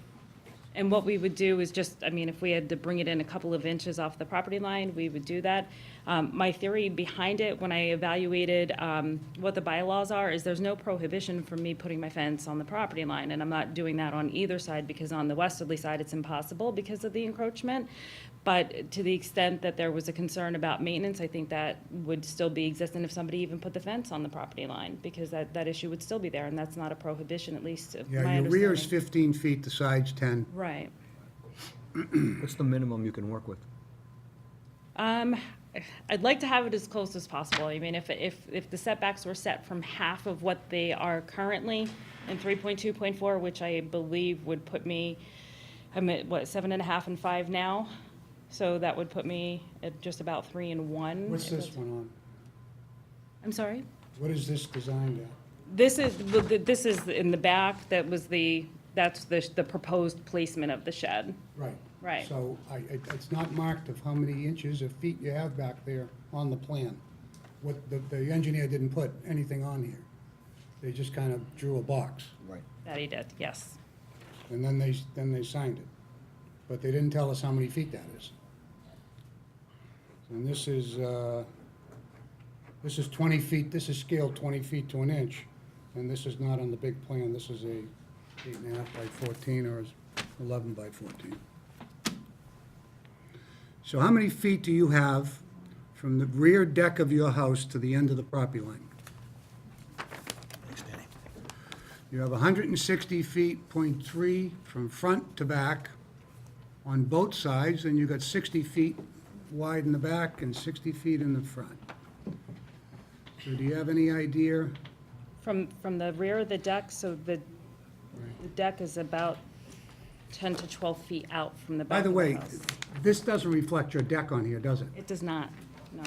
And what we would do is just, if we had to bring it in a couple of inches off the property line, we would do that. My theory behind it, when I evaluated what the bylaws are, is there's no prohibition from me putting my fence on the property line, and I'm not doing that on either side, because on the westerly side, it's impossible because of the encroachment. But to the extent that there was a concern about maintenance, I think that would still be existent if somebody even put the fence on the property line, because that issue would still be there, and that's not a prohibition, at least of Yeah, my your rear is understanding. 15 feet, the side's 10. Right. What's the minimum you can work with? I'd like to have it as close as possible. I mean, if the setbacks were set from half of what they are currently in 3.2.4, which I believe would put me, I'm at, 7.5 and 5 now? So that would put me at just about 3 and 1. What's this one on? I'm sorry? What is this designed at? This is in the back, that's the proposed placement of the shed. Right. Right. So it's not marked of how many inches or feet you have back there on the plan. What, the engineer didn't put anything on here. They just kind of drew a box, Right. That he did, yes. and then they signed it. But they didn't tell us how many feet that is. And this is 20 feet, this is scaled 20 feet to an inch, and this is not on the big plan. This is a 8.5 by 14 or is 11 by 14. So how many feet do you have from the rear deck of your house to the end of the property line? You have 160 feet, .3 from front to back on both sides, and you've got 60 feet wide in the back and 60 feet in the front. So do you have any idea? From the rear of the deck, so the deck is about 10 to 12 feet out from the By back the of the way, house. this doesn't reflect your deck on here, does it? It does not, no.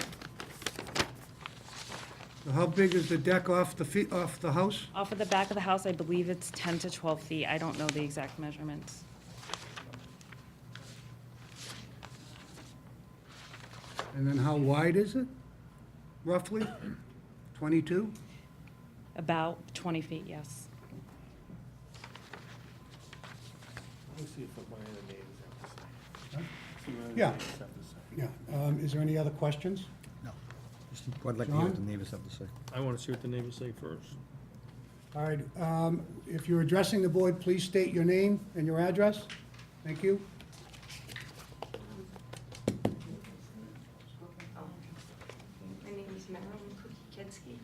So how big is the deck off the house? Off of the back of the house, I believe it's 10 to 12 feet. I don't know the exact measurements. And then how wide is it, roughly? 22? About 20 feet, yes. Let's see if what my other neighbors have to say. See what other Yeah. neighbors have to say. Yeah. Is there any other questions? Just, I'd like to hear what the John? neighbors have to say. I want to see what the neighbors say first. All right, if you're addressing the board, please state your name and your address. Thank you. My name is Marilyn Kukietzky,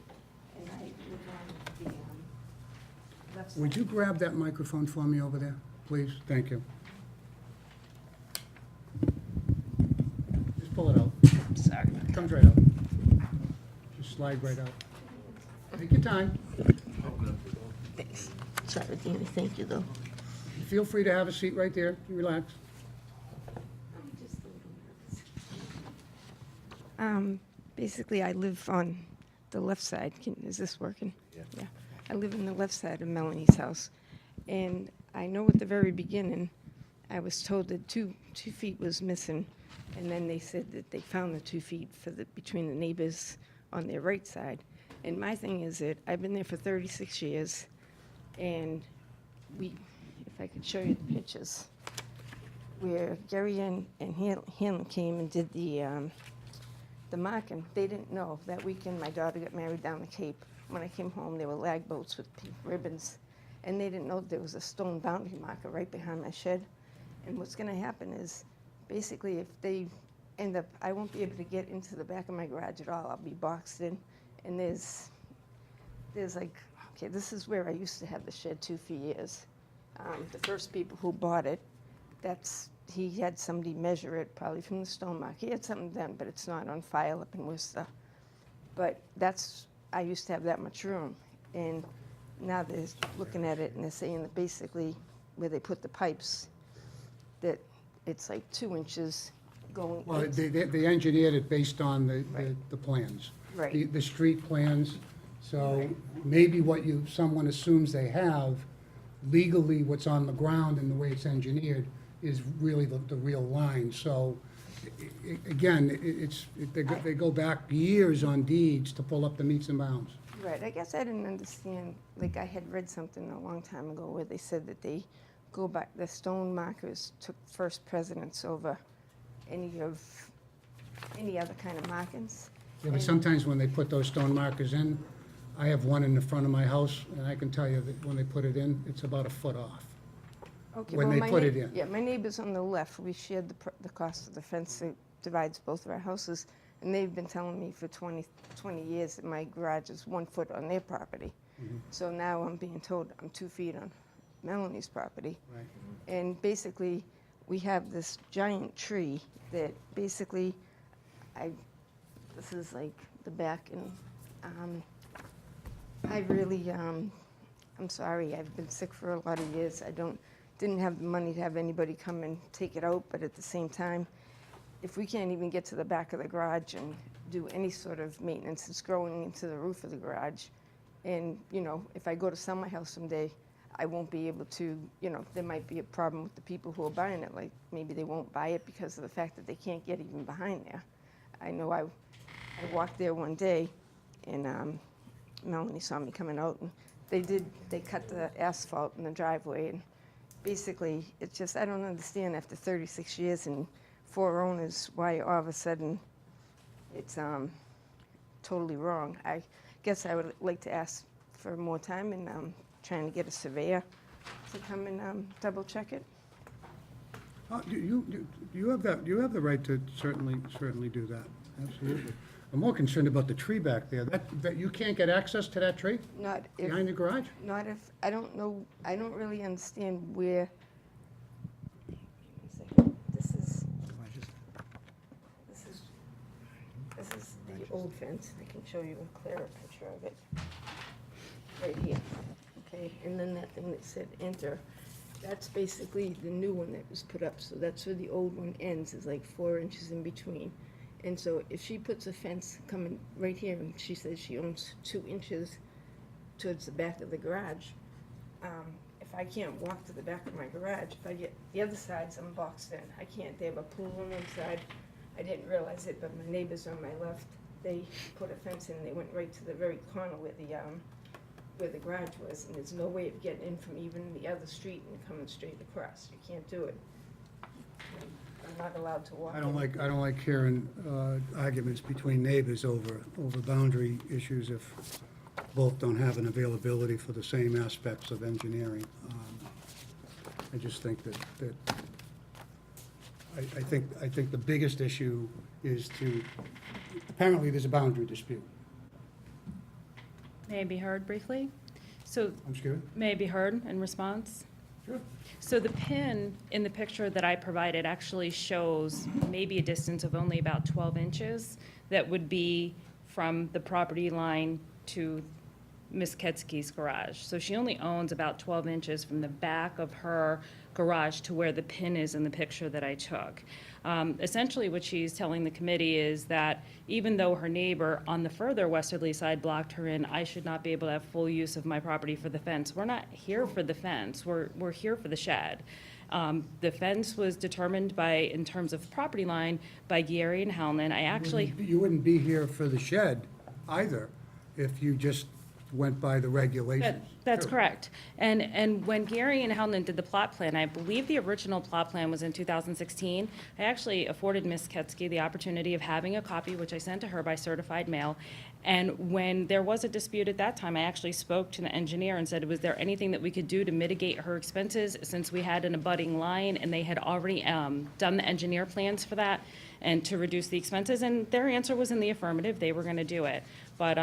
and I live on the left side. Would you grab that microphone for me over there, please? Thank you. Just pull it out. Sorry. It comes right out. Just slide right out. Take your time. Thanks. Sorry, Dina, thank you, though. Feel free to have a seat right there. Relax. I'm just a little nervous. Basically, I live on the left side. Is this working? Yeah. I live in the left side of Melanie's house. And I know at the very beginning, I was told that 2 feet was missing. And then they said that they found the 2 feet between the neighbors on their right side. And my thing is that I've been there for 36 years, and if I could show you the pictures, where Gary and Hanlon came and did the marking. They didn't know. That weekend, my daughter got married down the Cape. When I came home, there were lag boats with pink ribbons. and they didn't know that there was a stone boundary marker right behind my shed. And what's gonna happen is, basically, if they end up, I won't be able to get into the back of my garage at all. I'll be boxed in, and there's like, okay, this is where I used to have the shed too for years. The first people who bought it, he had somebody measure it, probably from the stone mark. He had something done, but it's not on file up in Worcester. But I used to have that much room, and now they're looking at it and they're saying that basically where they put the pipes, that it's like 2 inches going. Well, into- they engineered it based on Right. the plans. Right. The street plans, so Right. maybe someone assumes they have, legally what's on the ground and the way it's engineered is really the real line. So, again, they go back years on deeds to pull up the meets and bounds. Right, I guess I didn't understand, like, I had read something a long time ago where they said that they go back, the stone markers took first precedence over any other kind of markings. Yeah, but And- sometimes when they put those stone markers in, I have one in the front of my house, and I can tell you that when they put it in, it's about a foot off. Okay, when well, they my put neigh- it in. Yeah, my neighbors on the left, we shared the cost of the fence that divides both of our houses, and they've been telling me for 20 years that my garage is 1 foot on their property. So now I'm being told I'm 2 feet on Melanie's property. Right. And basically, we have this giant tree that basically, this is like the back, and I really, I'm sorry, I've been sick for a lot of years. Didn't have the money to have anybody come and take it out, but at the same time, if we can't even get to the back of the garage and do any sort of maintenance, it's growing into the roof of the garage. And, if I go to sell my house someday, I won't be able to, there might be a problem with the people who are buying it, like maybe they won't buy it because of the fact that they can't get even behind there. I know I walked there one day, and Melanie saw me coming out, and they cut the asphalt in the driveway, and basically, it's just, I don't understand after 36 years and 4 owners, why all of a sudden it's totally wrong. I guess I would like to ask for more time, and trying to get a surveyor to come and double check it. You have the right to certainly do that, absolutely. I'm more concerned about the tree back there. That you can't get access to that tree Not if, behind the garage? not if, I don't know, I don't really understand where. This is the old fence. I can show you a clearer picture of it. Right here, okay? And then that thing that said enter, that's basically the new one that was put up. So that's where the old one ends, is like 4 inches in between. And so if she puts a fence coming right here, and she says she owns 2 inches towards the back of the garage, if I can't walk to the back of my garage, if I get, the other sides, I'm boxed in. I can't, they have a pool on one side. I didn't realize it, but my neighbors on my left, they put a fence in, they went right to the very corner where the garage was, and there's no way of getting in from even the other street and coming straight across. You can't do it. I'm not allowed to walk. I don't like hearing arguments between neighbors over boundary issues if both don't have an availability for the same aspects of engineering. I just think that I think the biggest issue is apparently there's a boundary dispute. May I be heard briefly? So, I'm scared. may I be heard in response? Sure. So the pin in the picture that I provided actually shows maybe a distance of only about 12 inches that would be from the property line to Ms. Ketzke's garage. So she only owns about 12 inches from the back of her garage to where the pin is in the picture that I took. Essentially, what she's telling the committee is that even though her neighbor on the further westerly side blocked her in, I should not be able to have full use of my property for the fence. We're not here for the fence, we're here for the shed. The fence was determined in terms of property line, by Gary and Hellman. I actually, You wouldn't be here for the shed either if you just went by the regulations. That's too. correct. And when Gary and Helen did the plot plan, I believe the original plot plan was in 2016. I actually afforded Ms. Ketsky the opportunity of having a copy, which I sent to her by certified mail. And when there was a dispute at that time, I actually spoke to the engineer and said, was there anything that we could do to mitigate her expenses, since we had an abutting line and they had already done the engineer plans for that, and to reduce the expenses? And their answer was in the affirmative, they were gonna do it. But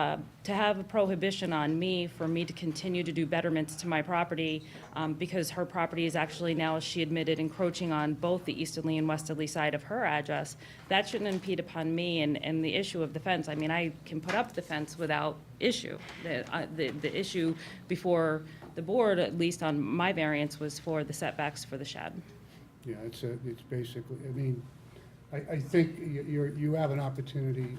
to have a prohibition on me, for me to continue to do betterments to my property, because her property is actually now, as she admitted, encroaching on both the easterly and westerly side of her address, that shouldn't impede upon me. And the issue of the fence, I mean, I can put up the fence without issue. The issue before the board, at least on my variance, was for the setbacks for the shed. Yeah, it's basically, I mean, I think you have an opportunity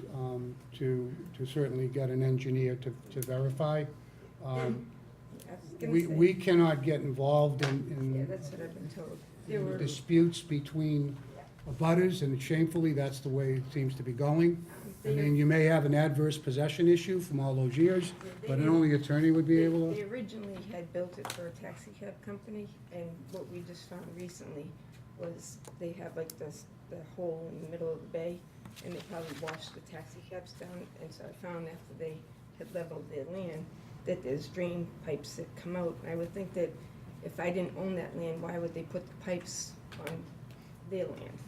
to certainly get an engineer to verify. I was gonna We say- cannot get involved Yeah, in that's what I've been told. There were, disputes between abutters, and shamefully, that's the way it seems to be going. I mean, you may have an adverse possession issue from all those years, but an only attorney would be able they to. originally had built it for a taxi cab company, and what we just found recently was they have like this, the hole in the middle of the bay, and they probably washed the taxi cabs down, and so I found after they had leveled their land, that there's drain pipes that come out. And I would think that if I didn't own that land, why would they put the pipes on their land?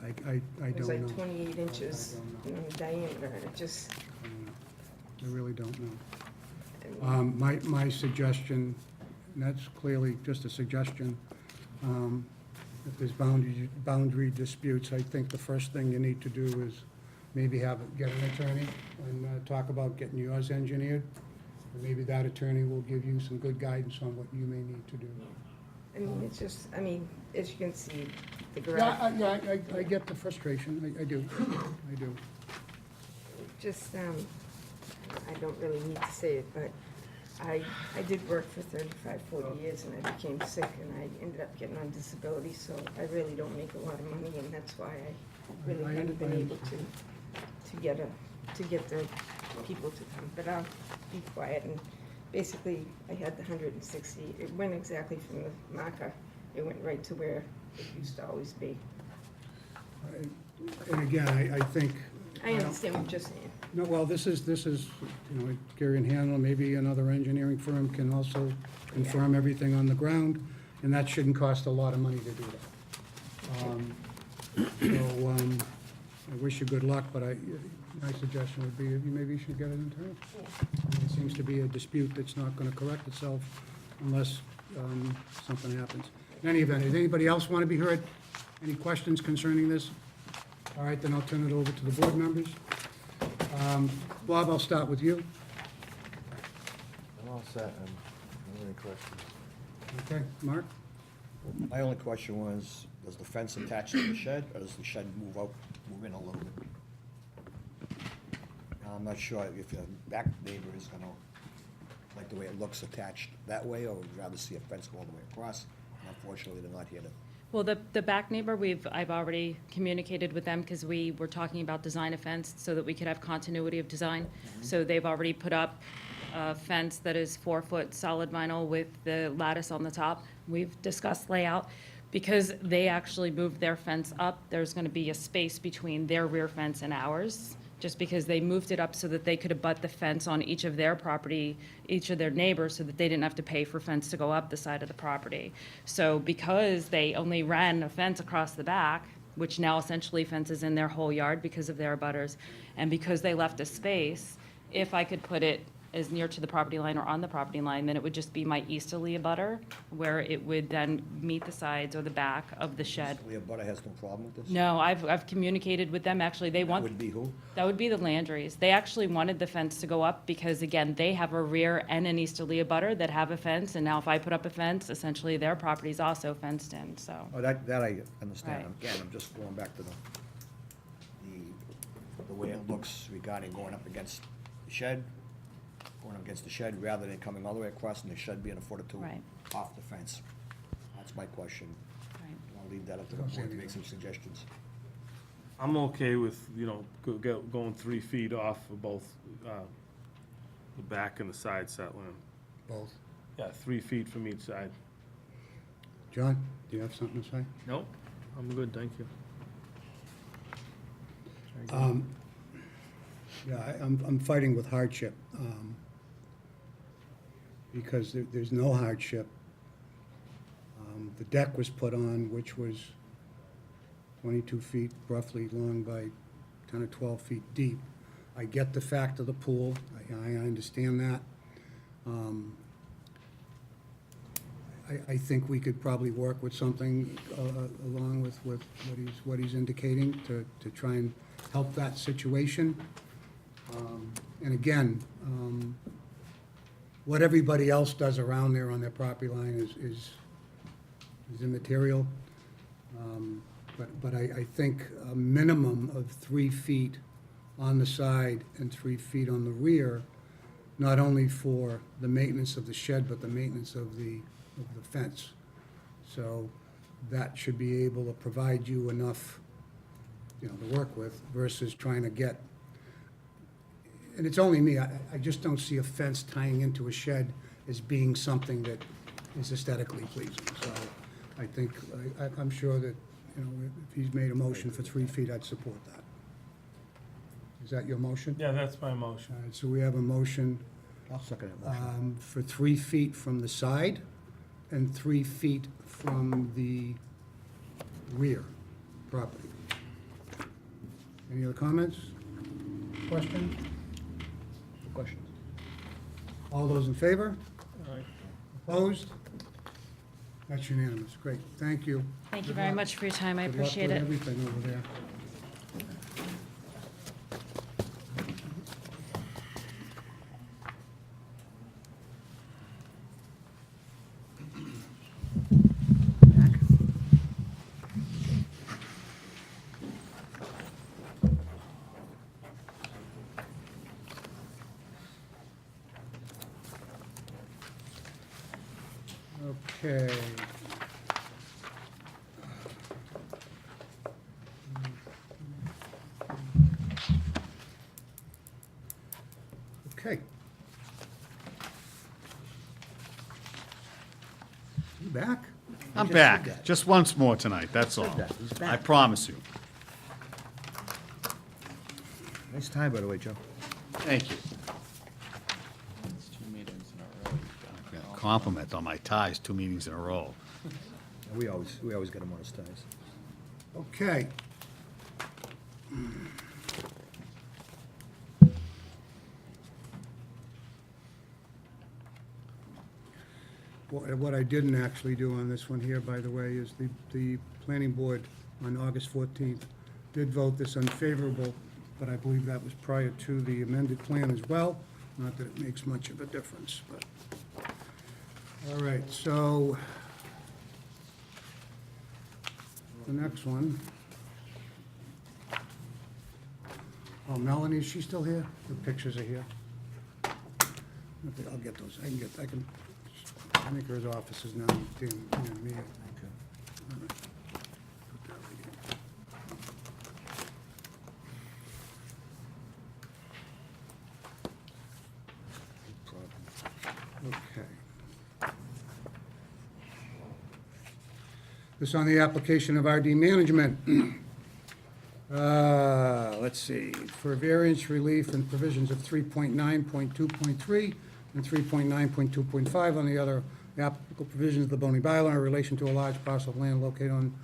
I It was don't know. like 28 inches, I don't know. diameter, and it just, I don't know. I really don't know. I mean, My suggestion, and that's clearly just a suggestion, if there's boundary disputes, I think the first thing you need to do is maybe get an attorney and talk about getting yours engineered. And maybe that attorney will give you some good guidance on what you may need to do. I mean, it's just, I mean, as you can see, the Yeah, garage, I get the frustration, I do, I do. just, I don't really need to say it, but I did work for 35, 40 years, and I became sick, and I ended up getting on disability, so I really don't make a lot of money, and that's why I really I haven't been able understand. to get the people to come. But I'll be quiet, and basically, I had the 160, it went exactly from the marker, it went right to where it used to always be. And again, I think. I understand what you're saying. No, well, this is, you know, Gary and Hanlon, maybe another engineering firm can also confirm everything on the ground, and that shouldn't cost a lot of money to do that. I wish you good luck, but my suggestion would be, maybe you should get an attorney. It seems to be a dispute that's not gonna correct itself unless something happens. In any event, does anybody else want to be heard? Any questions concerning this? All right, then I'll turn it over to the board members. Bob, I'll start with you. I'm all set, I don't have any questions. Okay, Mark? My only question was, does the fence attach to the shed, or does the shed move in a little bit? I'm not sure if your back neighbor is gonna like the way it looks attached that way, or would rather see a fence go all the way across. And unfortunately, they're not here to. Well, the back neighbor, I've already communicated with them, because we were talking about design a fence so that we could have continuity of design. So they've already put up a fence that is 4-foot solid vinyl with the lattice on the top. We've discussed layout. Because they actually moved their fence up, there's gonna be a space between their rear fence and ours, just because they moved it up so that they could abut the fence on each of their property, each of their neighbors, so that they didn't have to pay for fence to go up the side of the property. So because they only ran a fence across the back, which now essentially fences in their whole yard because of their abutters, and because they left a space, if I could put it as near to the property line or on the property line, then it would just be my easterly abutter, where it would then meet the sides or the back of the shed. Leah Butter has no problem with this? No, I've communicated with them, actually, they That want. would be who? That would be the Landrys. They actually wanted the fence to go up because, again, they have a rear and an easterly abutter that have a fence, and now if I put up a fence, essentially their property's also fenced in, so. Oh, that I understand. Right. Again, I'm just going back to the way it looks regarding going up against the shed, rather than coming all the way across and the shed being a foot or two Right. off the fence. That's my question. Right. I'll leave that up to the board to make some suggestions. I'm okay with, going 3 feet off of both, The back and the side set line. Both. Yeah, 3 feet from each side. John, do you have something to say? Nope, I'm good, thank you. Yeah, I'm fighting with hardship, because there's no hardship. The deck was put on, which was 22 feet roughly long by 10 or 12 feet deep. I get the fact of the pool, I understand that. I think we could probably work with something along with what he's indicating to try and help that situation. And again, what everybody else does around there on their property line is immaterial. But I think a minimum of 3 feet on the side and 3 feet on the rear, not only for the maintenance of the shed, but the maintenance of the fence. So that should be able to provide you enough, to work with versus trying to get, and it's only me, I just don't see a fence tying into a shed as being something that is aesthetically pleasing. So I think, I'm sure that, if he's made a motion for 3 feet, I'd support that. Is that your motion? Yeah, that's my motion. All right, so we have a motion I'll second that motion. for 3 feet from the side and 3 feet from the rear property. Any other comments? Question? Questions? All those in favor? Aye. Opposed? That's unanimous. Great, thank you. Thank you very much for your time. I Good luck appreciate with it. everything over there. Okay. Okay. You back? I'm just back, did that. just once more tonight, that's all. that. He's back. I promise you. Nice tie, by the way, Joe. Thank you. It's 2 meetings in a row. Compliment on my ties, 2 meetings in a row. We always get him on his ties. Okay. What I didn't actually do on this one here, by the way, is the planning board on August 14th did vote this unfavorable, but I believe that was prior to the amended plan as well. Not that it makes much of a difference, but. All right, so the next one. Oh, Melanie, is she still here? The pictures are here. Okay, I'll get those. I think her office is now near me. All right. Put that right here. Okay. This on the application of RD Management. Let's see, for variance relief and provisions of 3.9.2.3 and 3.9.2.5 on the other applicable provisions of the Boney Bylaw in relation to a large parcel of land located on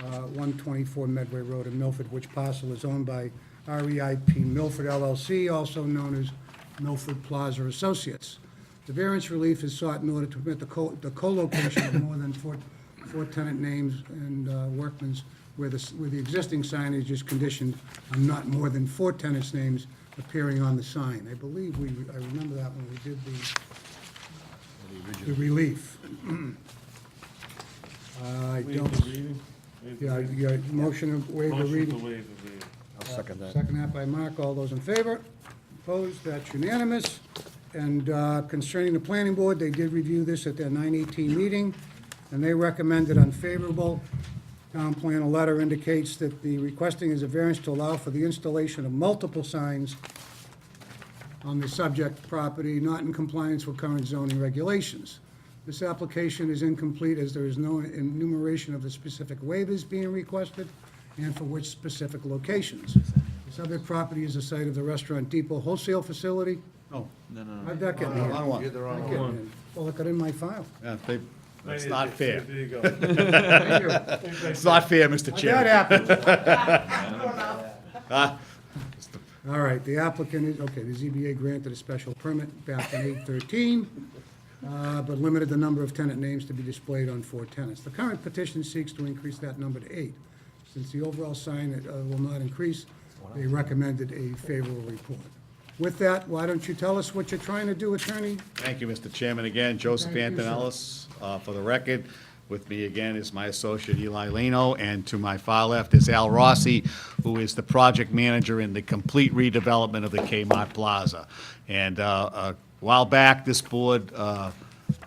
124 Medway Road in Milford, which parcel is owned by REIP Milford LLC, also known as Milford Plaza Associates. The variance relief is sought in order to permit the co-location of more than four tenant names and workmen's where the existing signage is conditioned on not more than 4 tenants' names appearing on the sign. I believe I remember that when we did the relief. I Waive don't, the reading? yeah, motion to waive the Motion to reading. waive the reading. I'll second that. Second that by Mark. All those in favor? Opposed? That's unanimous. And concerning the planning board, they did review this at their 9/18 meeting, and they recommended unfavorable. Town plan, a letter indicates that the requesting is a variance to allow for the installation of multiple signs on the subject property not in compliance with current zoning regulations. This application is incomplete as there is no enumeration of the specific waivers being requested and for which specific locations. The subject property is the site of the Restaurant Depot wholesale facility. No, How'd that get me here? wrong one. You're the wrong Get one. me in. Well, look, it in my file. Yeah, that's not fair. There you go. Thank you. It's not fair, Mr. That Chairman. happened. All right, the applicant is, okay, the ZBA granted a special permit back in 8/13, but limited the number of tenant names to be displayed on 4 tenants. The current petition seeks to increase that number to 8. Since the overall sign will not increase, they recommended a favorable report. With that, why don't you tell us what you're trying to do, attorney? Thank you, Mr. Chairman. Again, Joseph Thank you, sir. Antonellis, for the record. With me again is my associate Eli Leno, and to my far left is Al Rossi, who is the project manager in the complete redevelopment of the Kmart Plaza. And a while back, this board,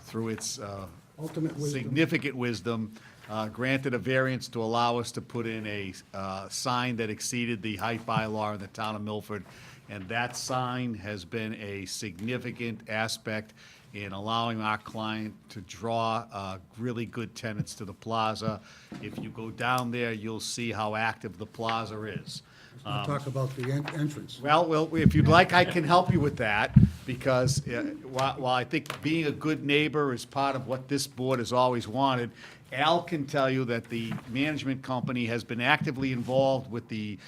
through its Ultimate wisdom. significant wisdom, granted a variance to allow us to put in a sign that exceeded the height bylaw in the town of Milford. And that sign has been a significant aspect in allowing our client to draw really good tenants to the plaza. If you go down there, you'll see how active the plaza is. We'll talk about the entrance. Well, if you'd like, I can help you with that, because while I think being a good neighbor is part of what this board has always wanted, Al can tell you that the management company has been actively involved with the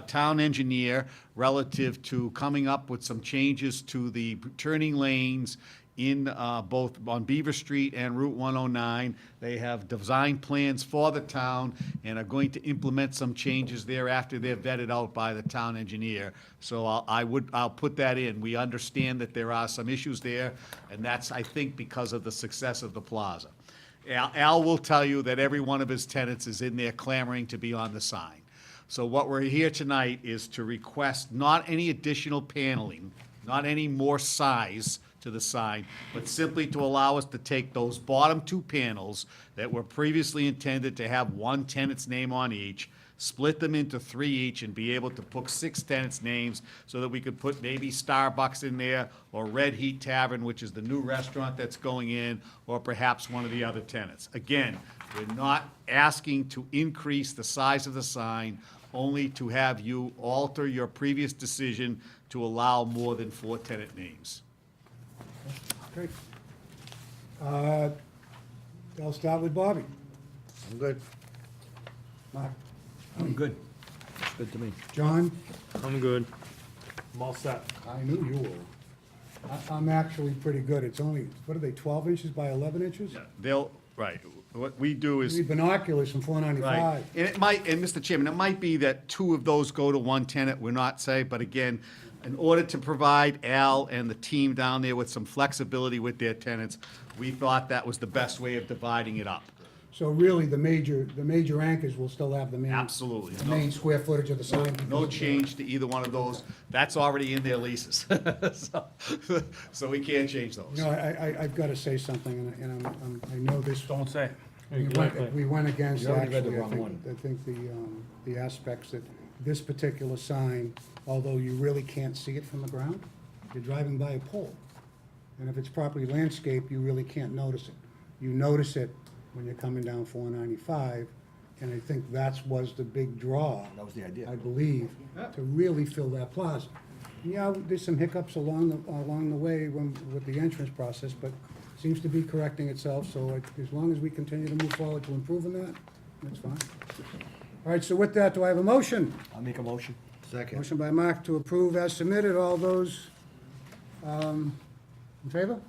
town engineer relative to coming up with some changes to the turning lanes in both on Beaver Street and Route 109. They have design plans for the town and are going to implement some changes there after they're vetted out by the town engineer. So I'll put that in. We understand that there are some issues there, and that's, I think, because of the success of the plaza. Al will tell you that every one of his tenants is in there clamoring to be on the sign. So what we're here tonight is to request not any additional paneling, not any more size to the sign, but simply to allow us to take those bottom 2 panels that were previously intended to have 1 tenant's name on each, split them into 3 each, and be able to put 6 tenants' names so that we could put maybe Starbucks in there, or Red Heat Tavern, which is the new restaurant that's going in, or perhaps one of the other tenants. Again, we're not asking to increase the size of the sign, only to have you alter your previous decision to allow more than 4 tenant names. Okay. I'll start with Bobby. I'm good. Mark? I'm good. It's good to me. John? I'm good. I'm all set. I knew you were. I'm actually pretty good. It's only, what are they, 12 inches by 11 inches? Right, what we do is. Need binoculars from 495. Right, and it might, and Mr. Chairman, it might be that 2 of those go to 1 tenant, we're not saying, but again, in order to provide Al and the team down there with some flexibility with their tenants, we thought that was the best way of dividing it up. So really, the major anchors will still have the main. Absolutely. The main square footage of the sign. No change to either one of those, that's already in their leases. So we can't change those. You know, I've got to say something, and I know this. Don't say. We went against, You already read the actually, wrong I think the aspects that this particular sign, although you really can't see it from the ground, you're driving by a pole. And if it's properly landscaped, you really can't notice it. You notice it when you're coming down 495, and I think was the big draw. That was the idea. I believe, to really fill that plaza. Yeah, there's some hiccups along the way with the entrance process, but seems to be correcting itself, so as long as we continue to move forward to improving that, that's fine. All right, so with that, do I have a motion? I'll make a motion. Second. Motion by Mark to approve as submitted. All those in favor?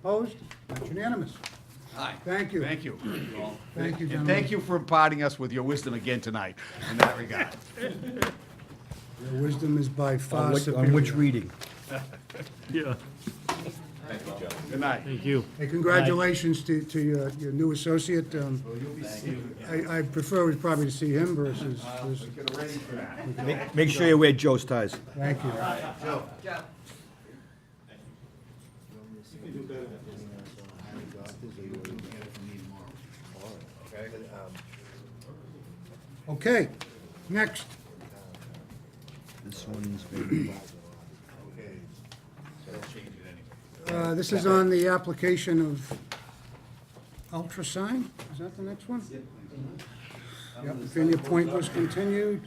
Opposed? That's unanimous. Aye. Thank you. Thank you. Thank you, And gentlemen. thank you for imparting us with your wisdom again tonight, in that regard. Your wisdom is by far superior. On which reading? Yeah. Good night. Thank you. Hey, congratulations to your new associate. I prefer probably to see him versus, Make sure you wear Joe's ties. thank you. Okay, next. This one's This is on the application of Ultrasign, is that the next one? Yep, Virginia Point was continued.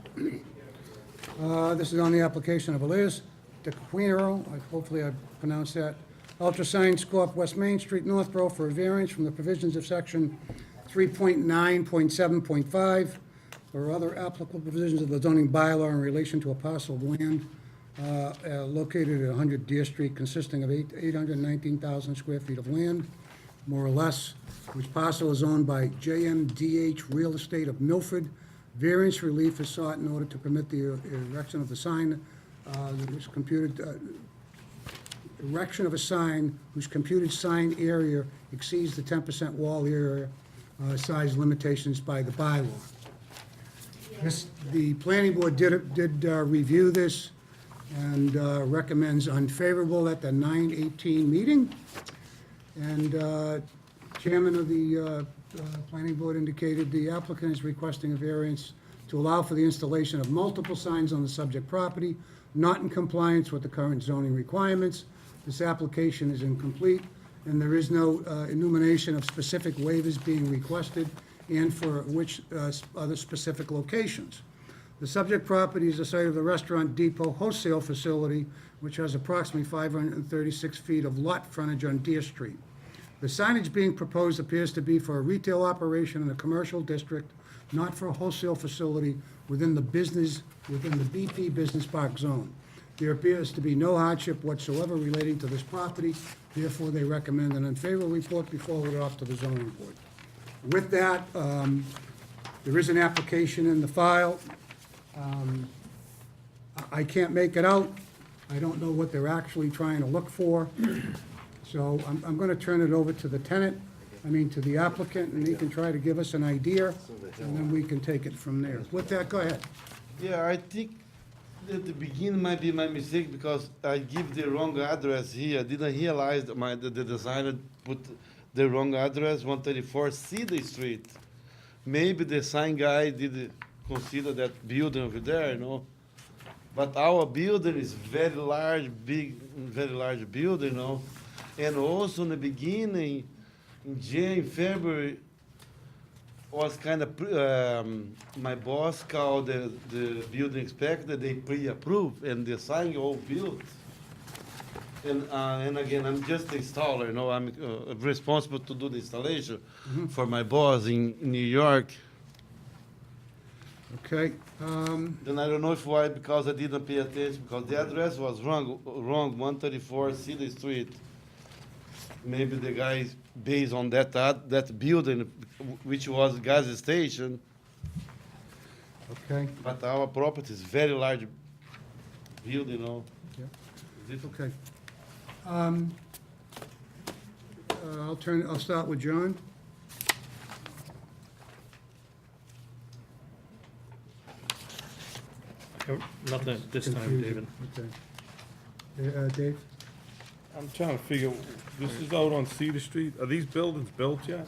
This is on the application of Elias De Quiro, hopefully I pronounced that. Ultrasign Corp., West Main Street, Northborough, for a variance from the provisions of section 3.9.7.5 or other applicable provisions of the zoning bylaw in relation to a parcel of land located at 100 Deer Street, consisting of 819,000 square feet of land, more or less, which parcel is owned by JMDH Real Estate of Milford. Variance relief is sought in order to permit the erection of the sign that was computed, erection of a sign whose computed sign area exceeds the 10% wall area size limitations by the bylaw. The planning board did review this and recommends unfavorable at the 9/18 meeting. And chairman of the planning board indicated the applicant is requesting a variance to allow for the installation of multiple signs on the subject property, not in compliance with the current zoning requirements. This application is incomplete, and there is no enumeration of specific waivers being requested and for which other specific locations. The subject property is the site of the Restaurant Depot wholesale facility, which has approximately 536 feet of lot frontage on Deer Street. The signage being proposed appears to be for a retail operation in a commercial district, not for a wholesale facility within the BP Business Park zone. There appears to be no hardship whatsoever relating to this property. Therefore, they recommend an unfavorable report be forwarded off to the zoning board. With that, there is an application in the file. I can't make it out. I don't know what they're actually trying to look for. So I'm going to turn it over to the tenant, to the applicant, and he can try to give us an idea, and then we can take it from there. With that, go ahead. Yeah, I think at the beginning might be my mistake because I give the wrong address here. I didn't realize that the designer put the wrong address, 134 Cedar Street. Maybe the sign guy did consider that building over there, But our building is very large, very large building, And also in the beginning, in January, February, was kind of, my boss called the building inspector, they pre-approved, and the sign all built. And again, I'm just the installer, I'm responsible to do the installation for my boss in New York. Okay. Then I don't know if why, because I didn't pay attention, because the address was wrong, 134 Cedar Street. Maybe the guy, based on that building, which was gas station, Okay. but our property is very large building, Yeah. Is it- Okay. I'll start with John. Nothing at this time, Confusion. David. Okay. Dave? I'm trying to figure, this is out on Cedar Street. Are these buildings built yet?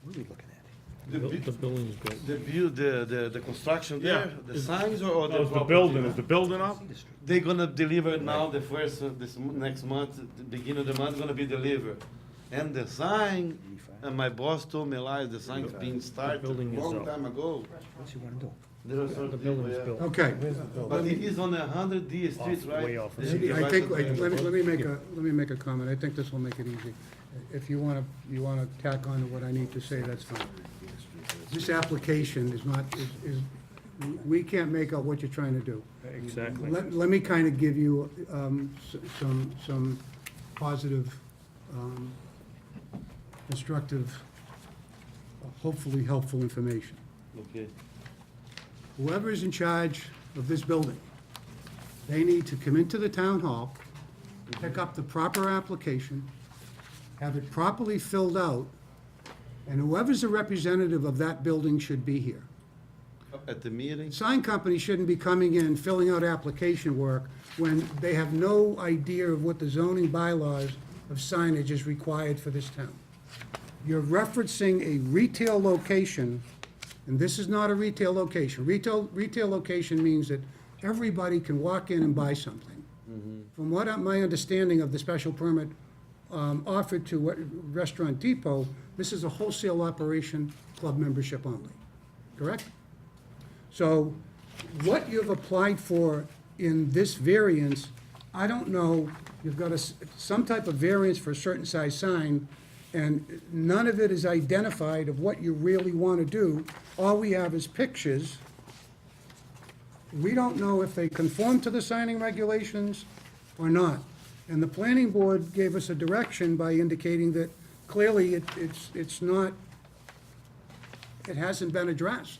What are we looking at? The The building is built. the construction there, Yeah. the signs or the Is the property? building, is the building up? They're gonna deliver it now, the first, next month, the beginning of the month, gonna be delivered. And the sign, and my boss told me, like, the sign's being started building is long up. time ago. What's he wanna do? There are some The building people, is yeah. built. Okay. But it is on 100 D Street, right? way off. This is Maybe, the I right think, of the- let me make a comment. I think this will make it easy. If you want to tack on to what I need to say, that's fine. This application is not, we can't make out what you're trying to do. Exactly. Let me kind of give you some positive, constructive, hopefully helpful information. Okay. Whoever is in charge of this building, they need to come into the town hall, pick up the proper application, have it properly filled out, and whoever's a representative of that building should be here. At the meeting? Sign companies shouldn't be coming in, filling out application work when they have no idea of what the zoning bylaws of signage is required for this town. You're referencing a retail location, and this is not a retail location. Retail location means that everybody can walk in and buy something. From what my understanding of the special permit offered to Restaurant Depot, this is a wholesale operation, club membership only, correct? So what you've applied for in this variance, I don't know, you've got some type of variance for a certain size sign, and none of it is identified of what you really want to do. All we have is pictures. We don't know if they conform to the signing regulations or not. And the planning board gave us a direction by indicating that clearly it's not, it hasn't been addressed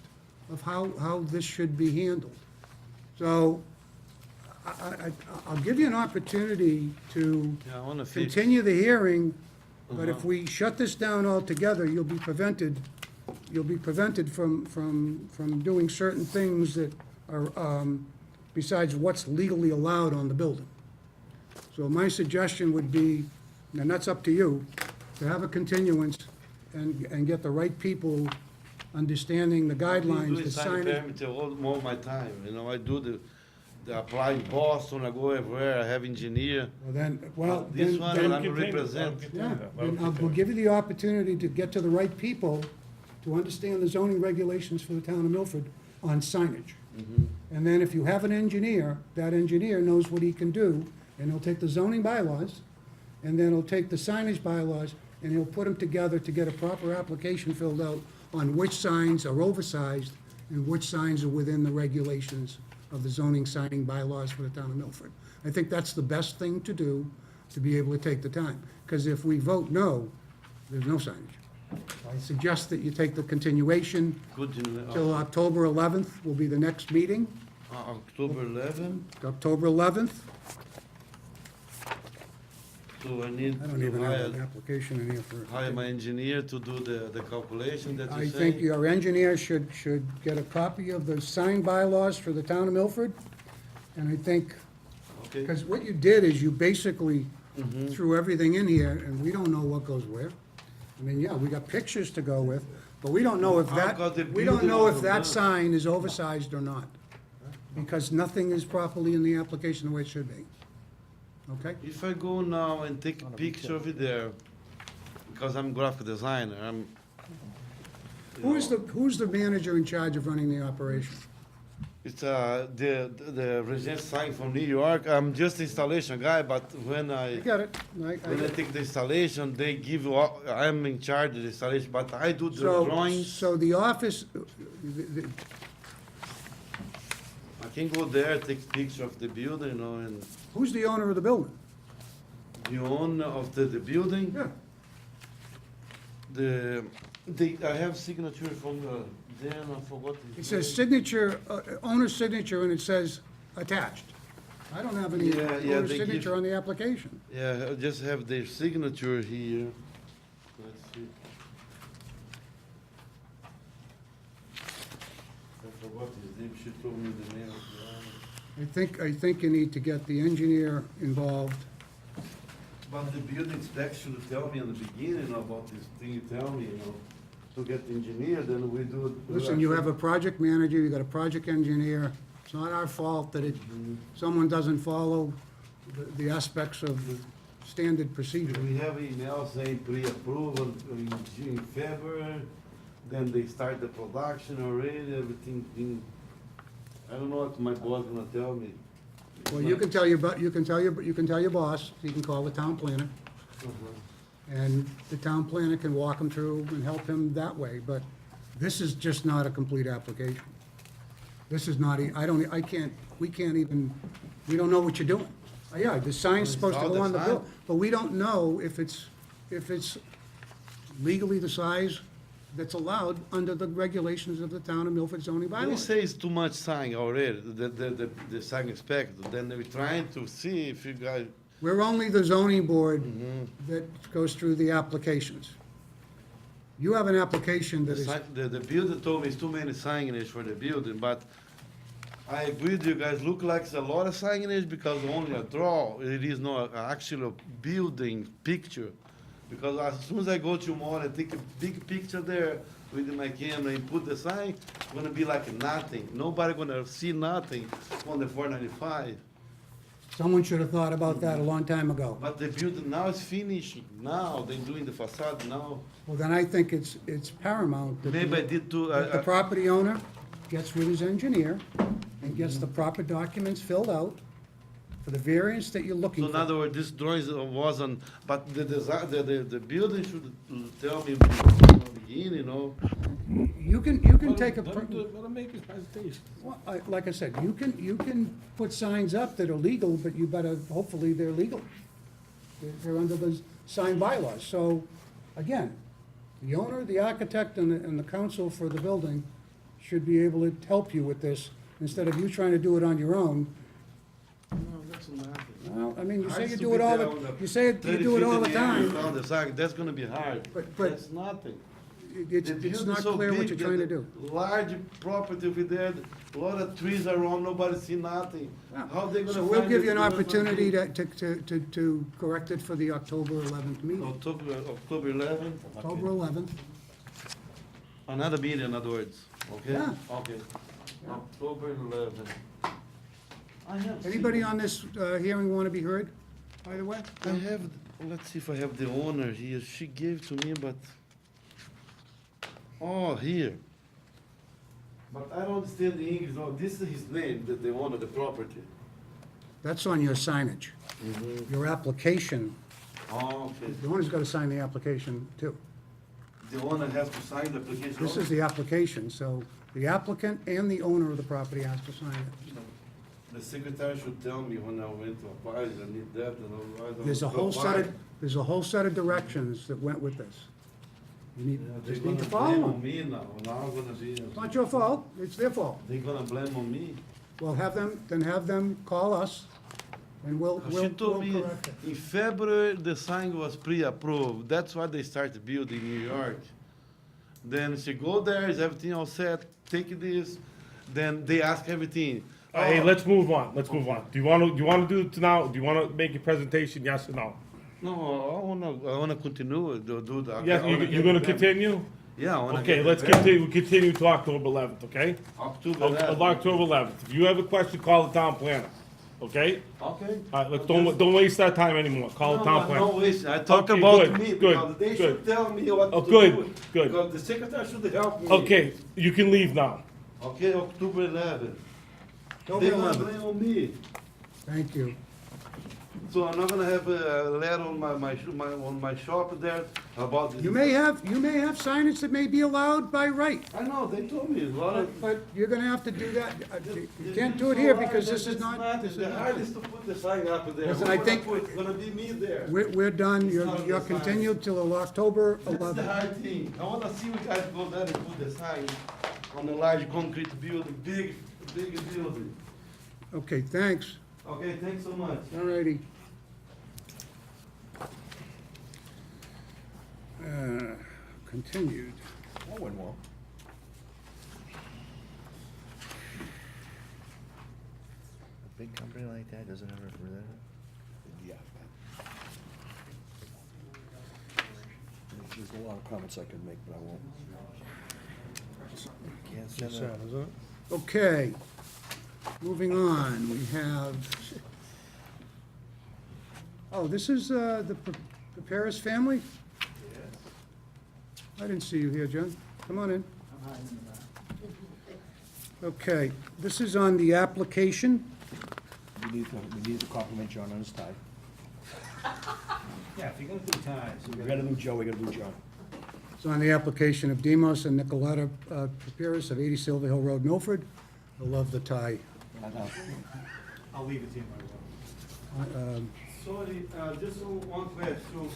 of how this should be handled. So I'll give you an opportunity to Yeah, I wanna fix. continue the hearing, but if we shut this down altogether, you'll be prevented from doing certain things that are, besides what's legally allowed on the building. So my suggestion would be, and that's up to you, to have a continuance and get the right people understanding the guidelines, the Sign signage. permit all more of my time, you know, I do the apply in Boston, I go everywhere, I have engineer. This Then one, then- I'm represent. Yeah, and we'll give you the opportunity to get to the right people to understand the zoning regulations for the town of Milford on signage. And then if you have an engineer, that engineer knows what he can do, and he'll take the zoning bylaws, and then he'll take the signage bylaws, and he'll put them together to get a proper application filled out on which signs are oversized and which signs are within the regulations of the zoning signing bylaws for the town of Milford. I think that's the best thing to do, to be able to take the time. Because if we vote no, there's no signage. I suggest that you take the continuation Good, you know, till October 11th will be the next meeting, October 11, October 11th. so I need I don't to even have an hire, application in here for it. hire my engineer to do the calculation that I you think say. your engineer should get a copy of the signed bylaws for the town of Milford. And I think, Okay, because what you did is you basically threw everything in here, and we don't know what goes where. I mean, yeah, we got pictures to go with, but we don't know if I've got the we don't building know if on that them. sign is oversized or not. Because nothing is properly in the application the way it should be. Okay? if I go now and take a picture over there, because I'm graphic designer, I'm. you know, Who's the manager in charge of running the operation? It's the residence sign from New York. I'm just installation guy, but when I I get it. when I take the installation, they give. I'm in charge of the installation, but I do the drawings. So the office, I can go there, take picture of the building, you know, and who's the owner of the building? the owner of the building. Yeah. I have signature from then I forgot. It his says name. signature, owner's signature, and it says attached. I don't have any Yeah, yeah, owner's they give- signature on the application. Yeah, I just have their signature here. Let's see. I forgot his name, she told me the name of the owner. I think you need to get the engineer involved. But the building inspector should tell me in the beginning about this thing, you tell me, you know, to get the engineer, then we do it. Listen, you have a project manager, you got a project engineer. It's not our fault that someone doesn't follow the aspects of the standard procedure. We have email saying pre-approval in February, then they start the production already, everything being, I don't know what my boss gonna tell me. Well, you can tell your boss, he can call the town planner, and the town planner can walk him through and help him that way, but this is just not a complete application. This is not, we can't even, we don't know what you're doing. Yeah, the sign's supposed to go on the bill, but we don't know if it's legally the size that's allowed under the regulations of the town of Milford zoning They bylaws. say it's too much sign already, the sign inspector, then we're trying to see if you guys, We're only the zoning board that goes through the applications. You have an application that is, the builder told me it's too many signage for the building, but I agree with you guys, look like it's a lot of signage because only a draw, it is not an actual building picture. Because as soon as I go tomorrow and take a big picture there with my camera and put the sign, it's gonna be like nothing. Nobody gonna see nothing on the 495. Someone should have thought about that a long time ago. But the building now is finishing, now they're doing the facade now. Well, then I think it's paramount that Maybe I did too, that the property owner gets with his engineer and gets the proper documents filled out for the variance that you're looking so in for. other words, this drawing wasn't, but the design, the building should tell me from the beginning, you know? You can take a, Let him make his presentation. well, like I said, you can put signs up that are legal, but you better, hopefully they're legal. They're under the sign bylaws. So, again, the owner, the architect, and the council for the building should be able to help you with this, instead of you trying to do it on your own. No, that's nothing. Well, I mean, you say Hard you to do be it all there the, on the you say you 30 do it feet all in the air time. down the side, that's gonna be hard. But- That's nothing. It's The not building's so clear what big you're that trying to the do. Large property over there, a lot of trees around, nobody see nothing. How they gonna So find we'll give it? you an They're not gonna opportunity do- to correct it for the October 11th meeting. October 11th, October 11th. another meeting, in other words, okay? Yeah. Okay, October 11th. I have Anybody seen- on this hearing want to be heard, by the way? I have, let's see if I have the owner here, she gave to me, but, oh, here. But I don't understand the English, no, this is his name, the owner of the property. That's on your signage. Your application, Oh, okay, the owner's got to sign the application too. the owner has to sign the application. This is the application, so the applicant and the owner of the property has to sign it. The secretary should tell me when I went to apply, I need that, and I don't. There's a whole set of directions that went with this. You need, They're just need gonna to blame follow on them. me now, now I'm gonna be. It's not your fault, it's their fault. They're gonna blame on me. Well, have them call us, and we'll She told me correct it. in February, the sign was pre-approved, that's why they started building in New York. Then she go there, is everything all set, take this, then they ask everything. Hey, Oh, let's move on, let's move on. Do you wanna do it now? Do you wanna make your presentation, yes or no? No, I wanna continue, do the. Yes, I wanna you're get gonna the- continue? Yeah, I wanna. Okay, get let's the- continue to October 11th, okay? October Of 11th. October 11th. If you have a question, call the town planner, okay? Okay. All right, let's, don't waste our time anymore. Call the town No, planner. no, listen, I talk Okay, about good, me, good, because they good. should tell me what Oh, to good, do. good. Because the secretary should help me. Okay, you can leave now. Okay, October 11th. October They're gonna 11th. blame on me. Thank you. So I'm not gonna have a letter on on my shop there about this. You may have signage that may be allowed by right, I know, they told me, a lot of. but you're gonna have to do that. You can't do it here because this is not, The hardest to put the sign up there. Listen, Who I gonna think- put? It's gonna be me there. we're done. It's You're not you're the sign. continued till October That's the 11th. hard thing. I wanna see you guys go there and put the sign on a large concrete building, big building. Okay, thanks. Okay, thanks so much. All righty. Continued. That went well. A big company like that doesn't have a representative? Yeah. There's a lot of comments I could make, but I won't. Can't send a. Okay, moving on, we have, oh, this is the Paris family? I didn't see you here, John. Come on in. Okay, this is on the application. We need to compliment John on his tie. Yeah, if you're gonna do ties. We gotta do Joe, we gotta do John. It's on the application of Demos and Nicoletta Papiras of 80 Silver Hill Road, Milford. I love the tie. I'll leave it to you, Mario. Sorry, just one question.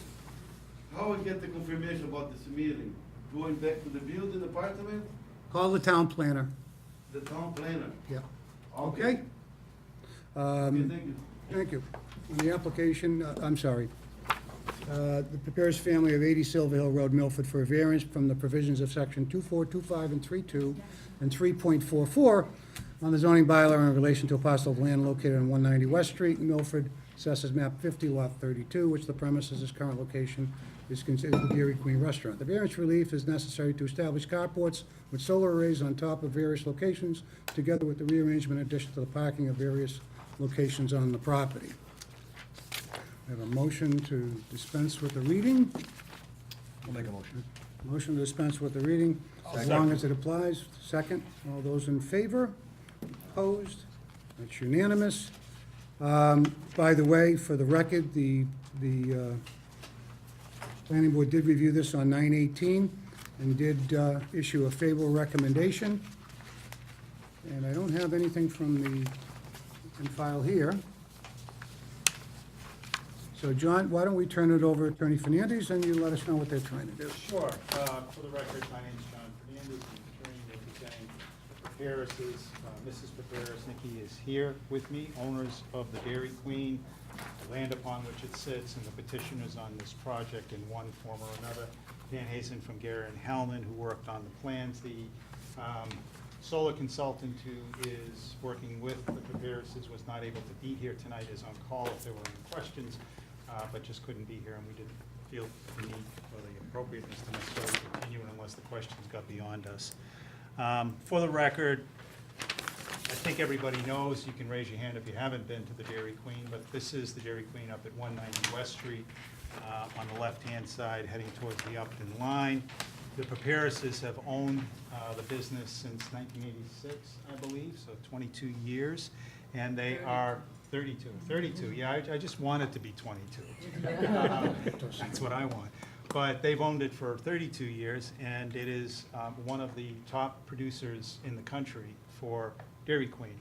How I get the confirmation about this meeting? Going back to the building department, Call the town planner, the town planner? yeah, Okay. okay? Okay, thank you. Thank you. On the application, I'm sorry, the Papiras family of 80 Silver Hill Road, Milford, for a variance from the provisions of section 2425 and 32 and 3.44 on the zoning bylaw in relation to a parcel of land located on 190 West Street in Milford, assesses map 50, lot 32, which the premises is current location is considered the Dairy Queen restaurant. The variance relief is necessary to establish carports with solar arrays on top of various locations, together with the rearrangement and addition to the parking of various locations on the property. We have a motion to dispense with the reading. I'll make a motion. Motion to dispense with the reading, as long as it applies. Second, all those in favor? Opposed? That's unanimous. By the way, for the record, the planning board did review this on 9/18 and did issue a favorable recommendation. And I don't have anything from the, in file here. So, John, why don't we turn it over to Attorney Fernandez, and you let us know what they're trying to do. Sure. For the record, my name is John Fernandez, I'm an attorney representing the Paparazes. Mrs. Paparas, Nikki, is here with me, owners of the Dairy Queen, the land upon which it sits, and the petitioners on this project in one form or another. Dan Hazen from Guerin and Hellman, who worked on the plans. The solar consultant who is working with the Paparases was not able to be here tonight, is on call if there were any questions, but just couldn't be here, and we didn't feel the need or the appropriateness to necessarily continue unless the questions got beyond us. For the record, I think everybody knows, you can raise your hand if you haven't been to the Dairy Queen, but this is the Dairy Queen up at 190 West Street, on the left-hand side, heading towards the Upton line. The Paparases have owned the business since 1986, I believe, so 22 years, and they are 32, yeah, I just want it to be 22. That's what I want. But they've owned it for 32 years, and it is one of the top producers in the country for Dairy Queen.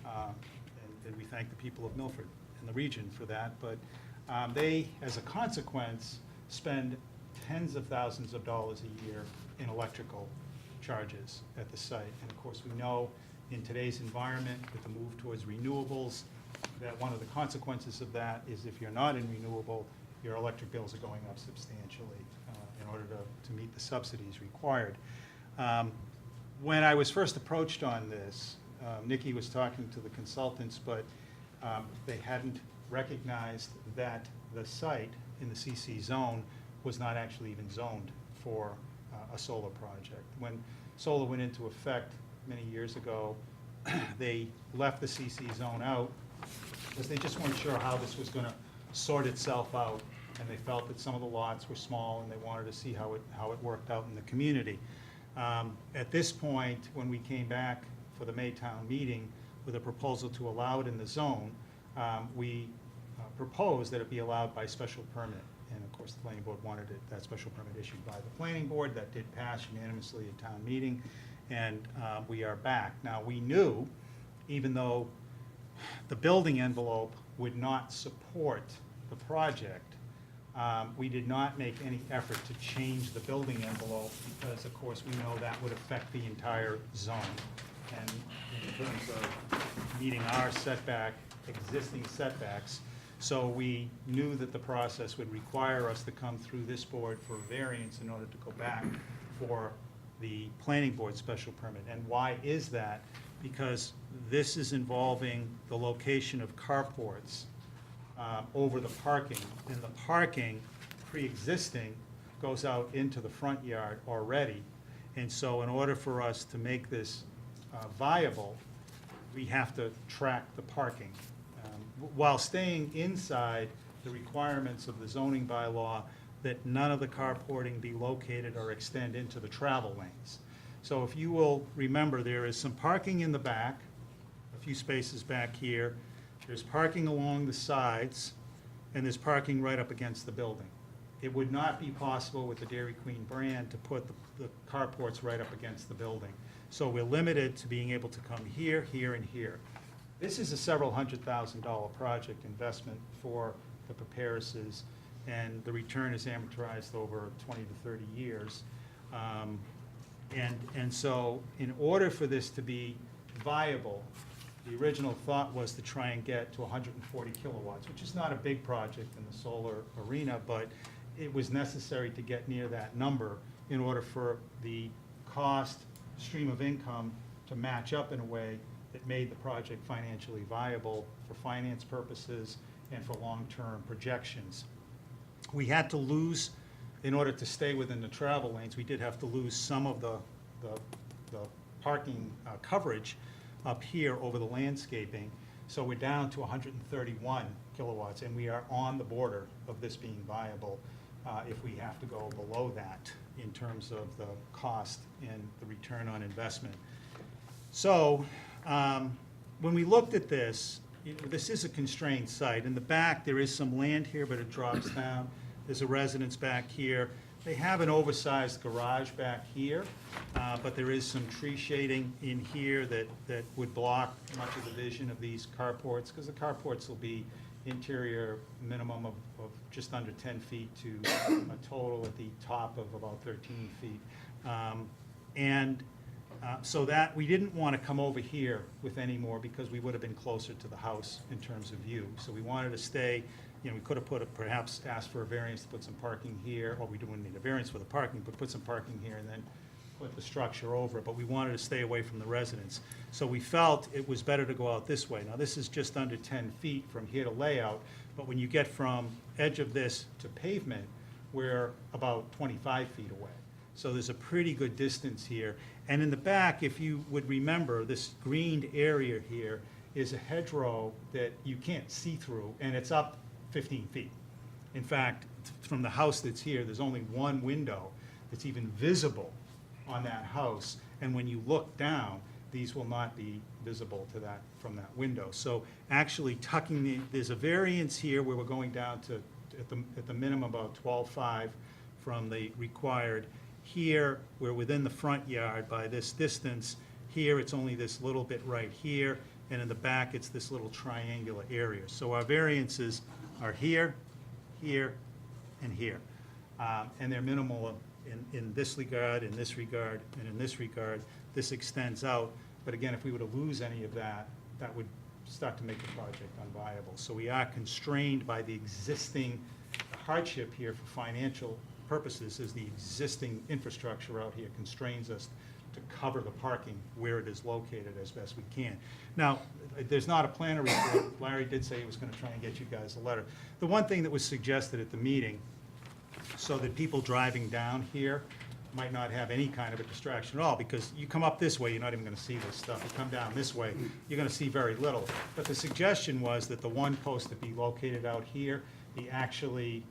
And we thank the people of Milford and the region for that. But they, as a consequence, spend tens of thousands of dollars a year in electrical charges at the site. And of course, we know in today's environment, with the move towards renewables, that one of the consequences of that is if you're not in renewable, your electric bills are going up substantially in order to meet the subsidies required. When I was first approached on this, Nikki was talking to the consultants, but they hadn't recognized that the site in the CC zone was not actually even zoned for a solar project. When solar went into effect many years ago, they left the CC zone out because they just weren't sure how this was going to sort itself out, and they felt that some of the lots were small and they wanted to see how it worked out in the community. At this point, when we came back for the Maytown meeting with a proposal to allow it in the zone, we proposed that it be allowed by special permit. And of course, the planning board wanted that special permit issued by the planning board. That did pass unanimously at town meeting, and we are back. Now, we knew, even though the building envelope would not support the project, we did not make any effort to change the building envelope because, of course, we know that would affect the entire zone. And in terms of meeting our existing setbacks, so we knew that the process would require us to come through this board for variance in order to go back for the planning board special permit. And why is that? Because this is involving the location of carports over the parking, and the parking pre-existing goes out into the front yard already. And so in order for us to make this viable, we have to track the parking while staying inside the requirements of the zoning bylaw that none of the carporting be located or extend into the travel lanes. So if you will remember, there is some parking in the back, a few spaces back here. There's parking along the sides, and there's parking right up against the building. It would not be possible with the Dairy Queen brand to put the carports right up against the building. So we're limited to being able to come here, here, and here. This is a several $100,000 project investment for the Paparases, and the return is amortized over 20 to 30 years. And so in order for this to be viable, the original thought was to try and get to 140 kilowatts, which is not a big project in the solar arena, but it was necessary to get near that number in order for the cost stream of income to match up in a way that made the project financially viable for finance purposes and for long-term projections. We had to lose, in order to stay within the travel lanes, we did have to lose some of the parking coverage up here over the landscaping. So we're down to 131 kilowatts, and we are on the border of this being viable if we have to go below that in terms of the cost and the return on investment. So when we looked at this, this is a constrained site. In the back, there is some land here, but it drops down. There's a residence back here. They have an oversized garage back here, but there is some tree shading in here that would block much of the vision of these carports, because the carports will be interior minimum of just under 10 feet to a total at the top of about 13 feet. So that, we didn't want to come over here with any more because we would have been closer to the house in terms of view. So we wanted to stay, we could have perhaps asked for a variance to put some parking here, or we wouldn't need a variance for the parking, but put some parking here and then put the structure over it, but we wanted to stay away from the residence. So we felt it was better to go out this way. Now, this is just under 10 feet from here to layout, but when you get from edge of this to pavement, we're about 25 feet away. So there's a pretty good distance here. And in the back, if you would remember, this greened area here is a hedgerow that you can't see through, and it's up 15 feet. In fact, from the house that's here, there's only one window that's even visible on that house, and when you look down, these will not be visible to that, from that window. So actually tucking there's a variance here where we're going down to, at the minimum, about 12.5 from the required. Here, we're within the front yard by this distance. Here, it's only this little bit right here, and in the back, it's this little triangular area. So our variances are here, here, and here. And they're minimal in this regard, in this regard, and in this regard. This extends out, but again, if we were to lose any of that, that would start to make the project unviable. So we are constrained by the existing hardship here for financial purposes is the existing infrastructure out here constrains us to cover the parking where it is located as best we can. Now, there's not a planner report. Larry did say he was going to try and get you guys a letter. The one thing that was suggested at the meeting, so that people driving down here might not have any kind of a distraction at all, because you come up this way, you're not even going to see this stuff. You come down this way, you're going to see very little. But the suggestion was that the one post that be located out here be actually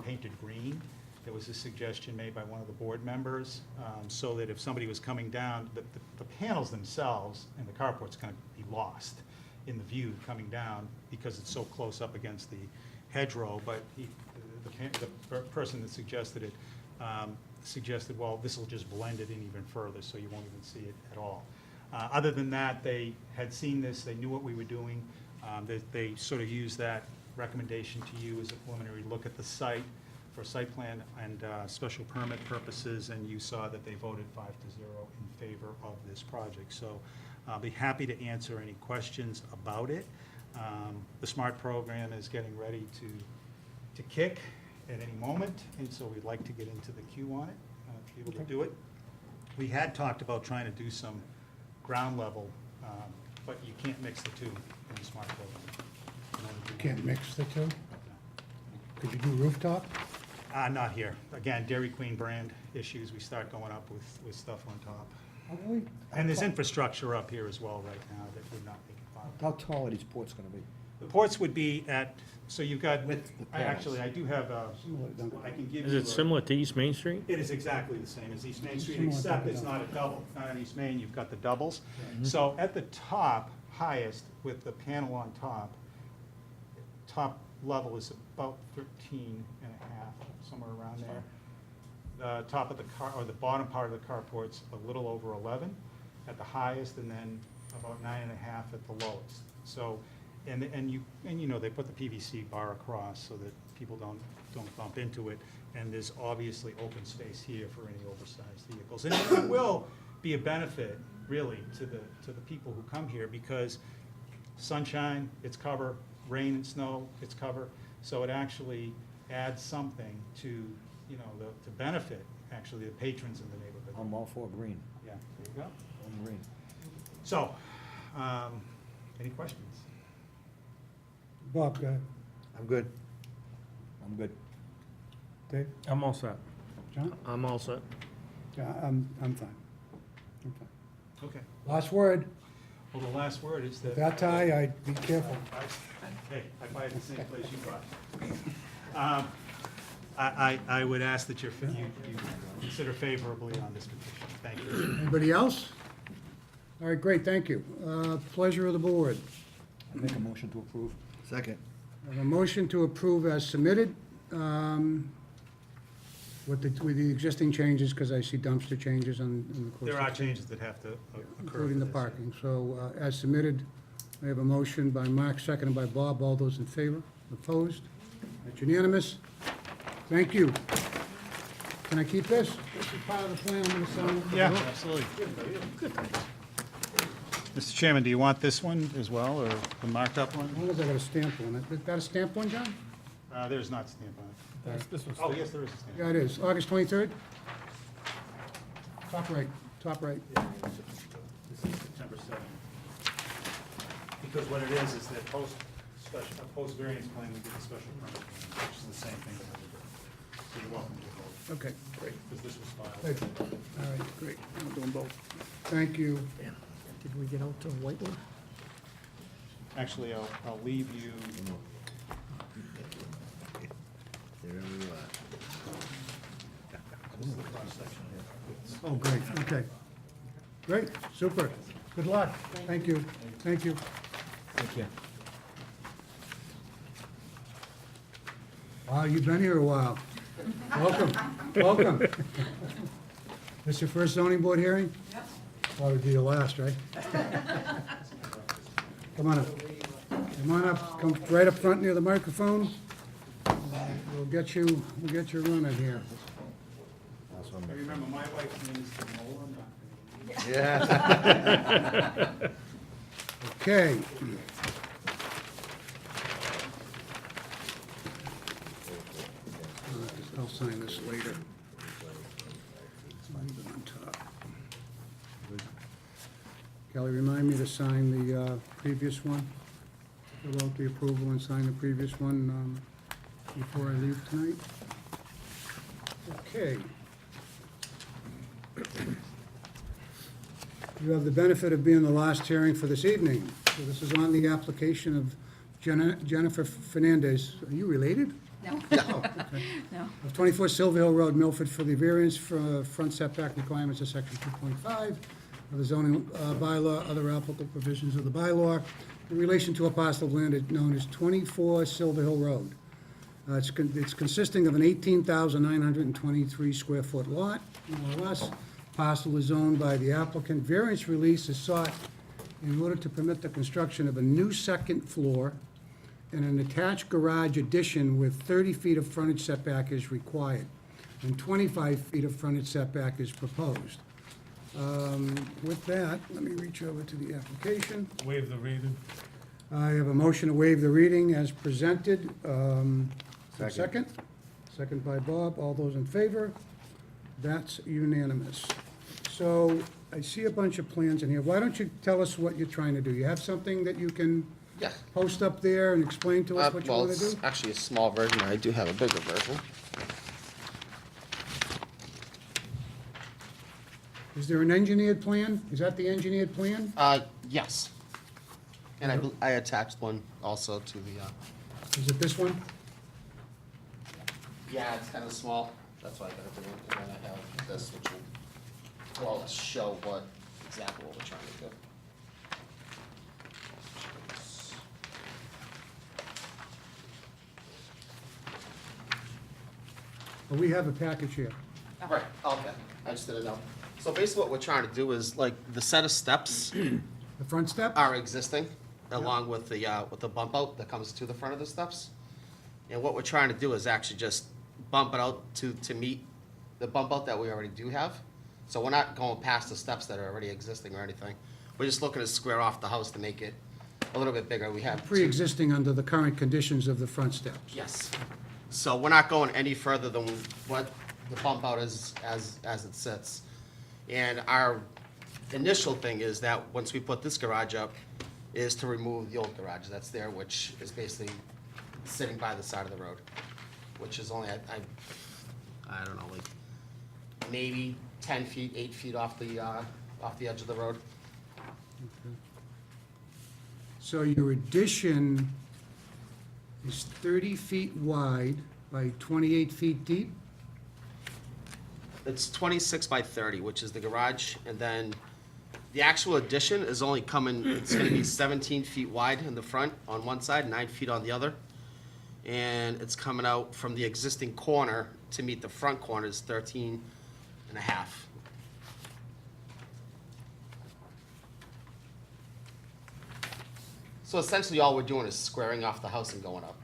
painted green. There was a suggestion made by one of the board members, so that if somebody was coming down, the panels themselves and the carport's going to be lost in the view coming down because it's so close up against the hedgerow. But the person that suggested it suggested, well, this will just blend it in even further, so you won't even see it at all. Other than that, they had seen this, they knew what we were doing. They sort of used that recommendation to you as a preliminary look at the site for site plan and special permit purposes, and you saw that they voted 5-0 in favor of this project. So I'll be happy to answer any questions about it. The SMART program is getting ready to kick at any moment, and so we'd like to get into the queue on it, to be able to do it. We had talked about trying to do some ground level, but you can't mix the two in the SMART program. You can't mix the two? Could you do rooftop? Not here. Again, Dairy Queen brand issues, we start going up with stuff on top. Really? And there's infrastructure up here as well right now that would not make it viable. How tall are these ports gonna be? The ports would be at, so you've got, With the panels. I do have, I can give Is you. it similar to East Main Street? It is exactly the same as East Main Street, Similar to except the it's double. not a double. Not on East Main, you've got the doubles. So at the top, highest, with the panel on top, top level is about 13 and a half, somewhere around there. The top of the car, or the bottom part of the carport's a little over 11 at the highest, and then about 9.5 at the lowest. So, and you know, they put the PVC bar across so that people don't bump into it. And there's obviously open space here for any oversized vehicles. And it will be a benefit, really, to the people who come here, because sunshine, it's cover, rain and snow, it's cover. So it actually adds something to, you know, to benefit, actually, the patrons in the neighborhood. I'm all for green. Yeah, there you go. I'm green. So, any questions? Bob, go ahead. I'm good. I'm good. Dave? I'm all set. John? I'm all set. Yeah, I'm fine. I'm fine. Okay. Last word. Well, the last word is that. That tie, I'd be careful. Hey, I buy at the same place you buy. I would ask that you consider favorably on this petition. Thank you. Anybody else? All right, great, thank you. Pleasure of the board. I make a motion to approve. Second. I have a motion to approve as submitted, with the existing changes, because I see dumpster changes on the course. There are changes that have to occur. Including the for this. parking. So, as submitted, I have a motion by Mark, seconded by Bob. All those in favor? Opposed? That's unanimous. Thank you. Can I keep this? This is part of the plan, I'm gonna sign it. Yeah, absolutely. Mr. Chairman, do you want this one as well, or the marked up As one? long as I got a stamp on it. Is that a stamp one, John? There's not a stamp on it. This one's. Oh, yes, there is a stamp. Yeah, it is. August 23rd? Top right, top right. This is September 7th. Because what it is that post-variance plan, we get a special permit, which is the same thing that we do. So you're welcome to vote, Okay, great. because this was filed. Good. All right, great. I'm doing both. Thank you. Did we get out to Whitewood? Actually, I'll leave you, Oh, great, okay. Great, super. Good luck. Thank you. Thank you. Thank you. Wow, you've been here a while. Welcome, welcome. This your first zoning board hearing? Yep. Probably be your last, right? Come on up. Come on up, come right up front near the microphone. We'll get you running here. I remember my wife's name is Demola, not Yeah. Okay. I'll sign this later. Leave it on top. Kelly, remind me to sign the previous one. Fill out the approval and sign the previous one before I leave tonight. Okay. You have the benefit of being the last hearing for this evening. So this is on the application of Jennifer Fernandez. Are you related? No. Oh, okay. No. Of 24 Silver Hill Road, Milford, for the variance for front setback requirements of section 2.5 of the zoning bylaw, other applicable provisions of the bylaw in relation to a parcel of land known as 24 Silver Hill Road. It's consisting of an 18,923 square foot lot, more or less. Parcel is owned by the applicant. Variance release is sought in order to permit the construction of a new second floor and an attached garage addition with 30 feet of frontage setback is required, and 25 feet of frontage setback is proposed. With that, let me reach over to the application. Waive the reading. I have a motion to waive the reading as presented. Second? Second by Bob. All those in favor? That's unanimous. So I see a bunch of plans in here. Why don't you tell us what you're trying to do? You have something that you can Yeah. post up there and explain to us what you Well, want to do? it's actually a small version. I do have a bigger version. Is there an engineered plan? Is that the engineered plan? Yes. And I attached one also to the, Is it this one? yeah, it's kind of small. That's why I got it. And then I have this, which will, well, show exactly what we're trying to do. Well, we have a package here. Right, okay. I just didn't know. So basically what we're trying to do is, like, the set of steps The front step? are existing, along with the bump out that comes to the front of the steps. And what we're trying to do is actually just bump it out to meet the bump out that we already do have. So we're not going past the steps that are already existing or anything. We're just looking to square off the house to make it a little bit bigger. We have two- Pre-existing under the current conditions of the front steps. Yes. So we're not going any further than what the bump out is as it sits. And our initial thing is that once we put this garage up, is to remove the old garage that's there, which is basically sitting by the side of the road, which is only, I don't know, like maybe 10 feet, 8 feet off the edge of the road. So your addition is 30 feet wide by 28 feet deep? It's 26 by 30, which is the garage, and then the actual addition is only coming, it's gonna be 17 feet wide in the front on one side, 9 feet on the other. And it's coming out from the existing corner to meet the front corner is 13 and a half. So essentially, all we're doing is squaring off the house and going up,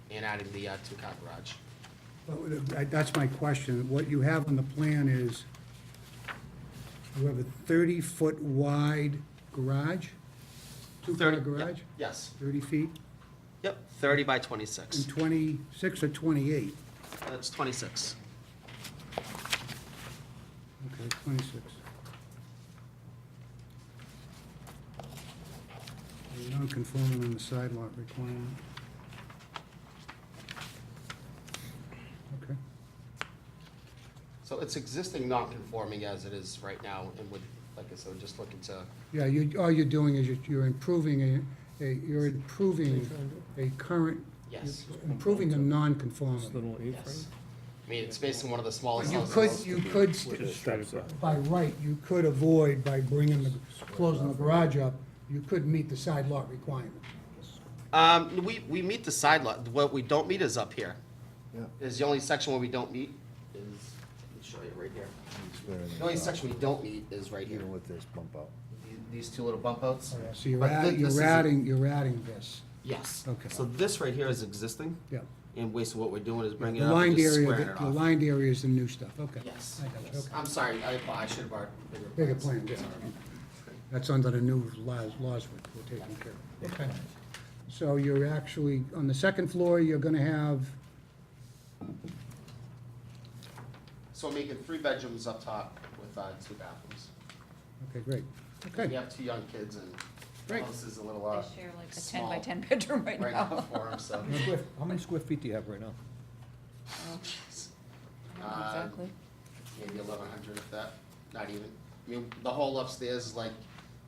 and adding the two-car garage. That's my question. What you have on the plan is, you have a 30-foot wide garage? Two-car 30, garage? yep, yes. 30 feet? Yep, 30 by 26. And 26 or 28? That's 26. Okay, 26. You're non-conforming on the side lot requirement. Okay. So it's existing non-conforming as it is right now, and would, like I said, we're just looking to, Yeah, all you're doing is you're improving you're improving a current, yes. improving a non-conformity. Little Yes. I mean, it's basically one of the smallest You houses. could, by right, you could avoid, by closing the garage up, you could meet the side lot requirement. We meet the side lot, what we don't meet is up here. Yeah. Is the only section where we don't meet is, let me show you right here. The only section we don't meet is right here. Even with this bump out. These two little bump outs. So you're But this is- you're adding this. Yes. Okay. So this right here is existing, Yeah. and basically what we're doing is bringing The it up and lined just area, squaring it the off. lined area is the new stuff, okay. Yes. I got you, Yes. okay. I'm sorry, I should have brought Bigger plan, yeah. That's under the new laws we're taking care of. Okay. So you're actually, on the second floor, you're gonna have, So we're making 3 bedrooms up top with 2 bathrooms. okay, great, We okay. have 2 young kids, and the Great. house is a little, I share like a 10 small by 10 bedroom right right now. now for them, so. How many square feet do you have right now? Oh, Jeez. exactly. Maybe 1,100 if that, not even. I mean, the whole upstairs is like,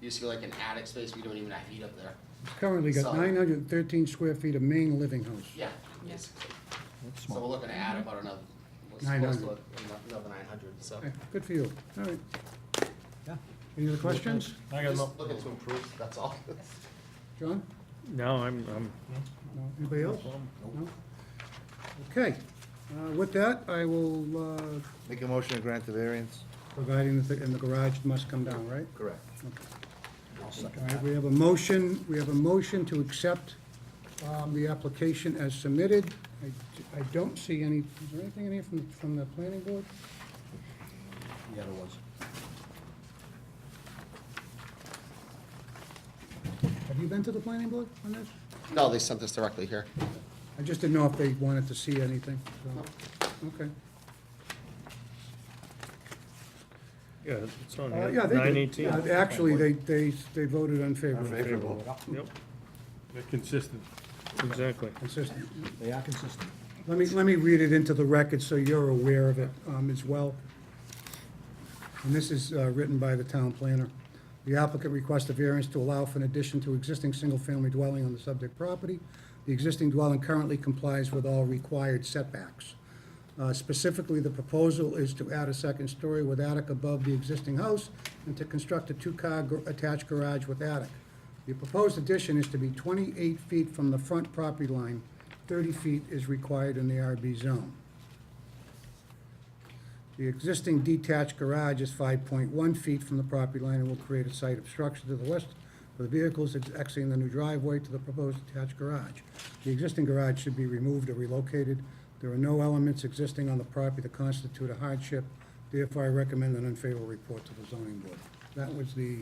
used to be like an attic space, we don't even have heat up there. It's currently got So- 913 square feet of main living house. Yeah, Yeah. basically. That's So we're small. looking to add about another, what's 900. close to another 900, so. Okay, good for you, all right. Yeah. Any other questions? I got no, Just looking to improve, that's all. John? no, I'm, No. Anybody else? No? Okay, with that, I will, Make a motion to grant the variance? providing that the garage must come down, right? Correct. All right, we have a motion to accept the application as submitted. I don't see any, is there anything in here from the planning board? Yeah, there was. Have you been to the planning board on this? No, they sent this directly here. I just didn't know if they wanted to see anything, so, okay. yeah, it's on Yeah, here, they did. 918. Actually, they voted unfavorably. Unfavorable. Yep. They're consistent, exactly. Consistent. They are consistent. Let me read it into the record so you're aware of it as well. And this is written by the town planner. The applicant requests a variance to allow for an addition to existing single-family dwelling on the subject property. The existing dwelling currently complies with all required setbacks. Specifically, the proposal is to add a second story with attic above the existing house and to construct a 2-car attached garage with attic. The proposed addition is to be 28 feet from the front property line. 30 feet is required in the RB zone. The existing detached garage is 5.1 feet from the property line and will create a site obstruction to the west for the vehicles exiting the new driveway to the proposed attached garage. The existing garage should be removed or relocated. There are no elements existing on the property that constitute a hardship. Therefore, I recommend an unfavorable report to the zoning board. That was the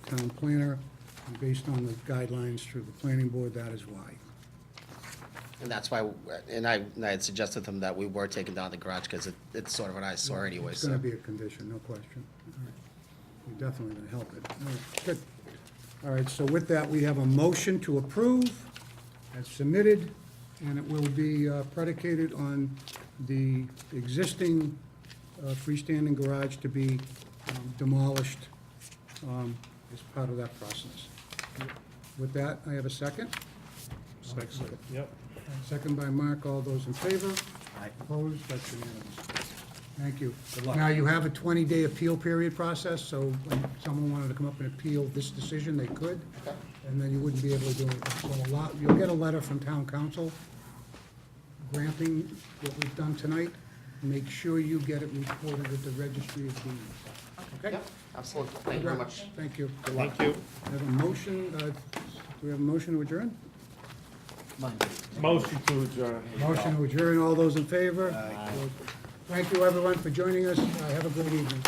town planner, and based on the guidelines through the planning board, that is why. And that's why, and I had suggested to them that we were taking down the garage, because it's sort of an eyesore anyway, It's so. gonna be a condition, no question. All right. We're definitely gonna help it. All right, good. All right, so with that, we have a motion to approve as submitted, and it will be predicated on the existing freestanding garage to be demolished as part of that process. With that, I have a second. Second. Yep. Second by Mark. All those in favor? Opposed? That's unanimous. Thank you. Now, you have a 20-day appeal period process, so when someone wanted to come up and appeal this decision, they could, and then you wouldn't be able to do anything. So you'll get a letter from town council granting what we've done tonight. Make sure you get it reported at the registry of deeds. Okay? Absolutely. Thank you very much. Thank you. Thank you. We have a motion, do we have a motion to adjourn? Motion to adjourn. Motion to adjourn, all those in favor? Thank you, everyone, for joining us. Have a good evening.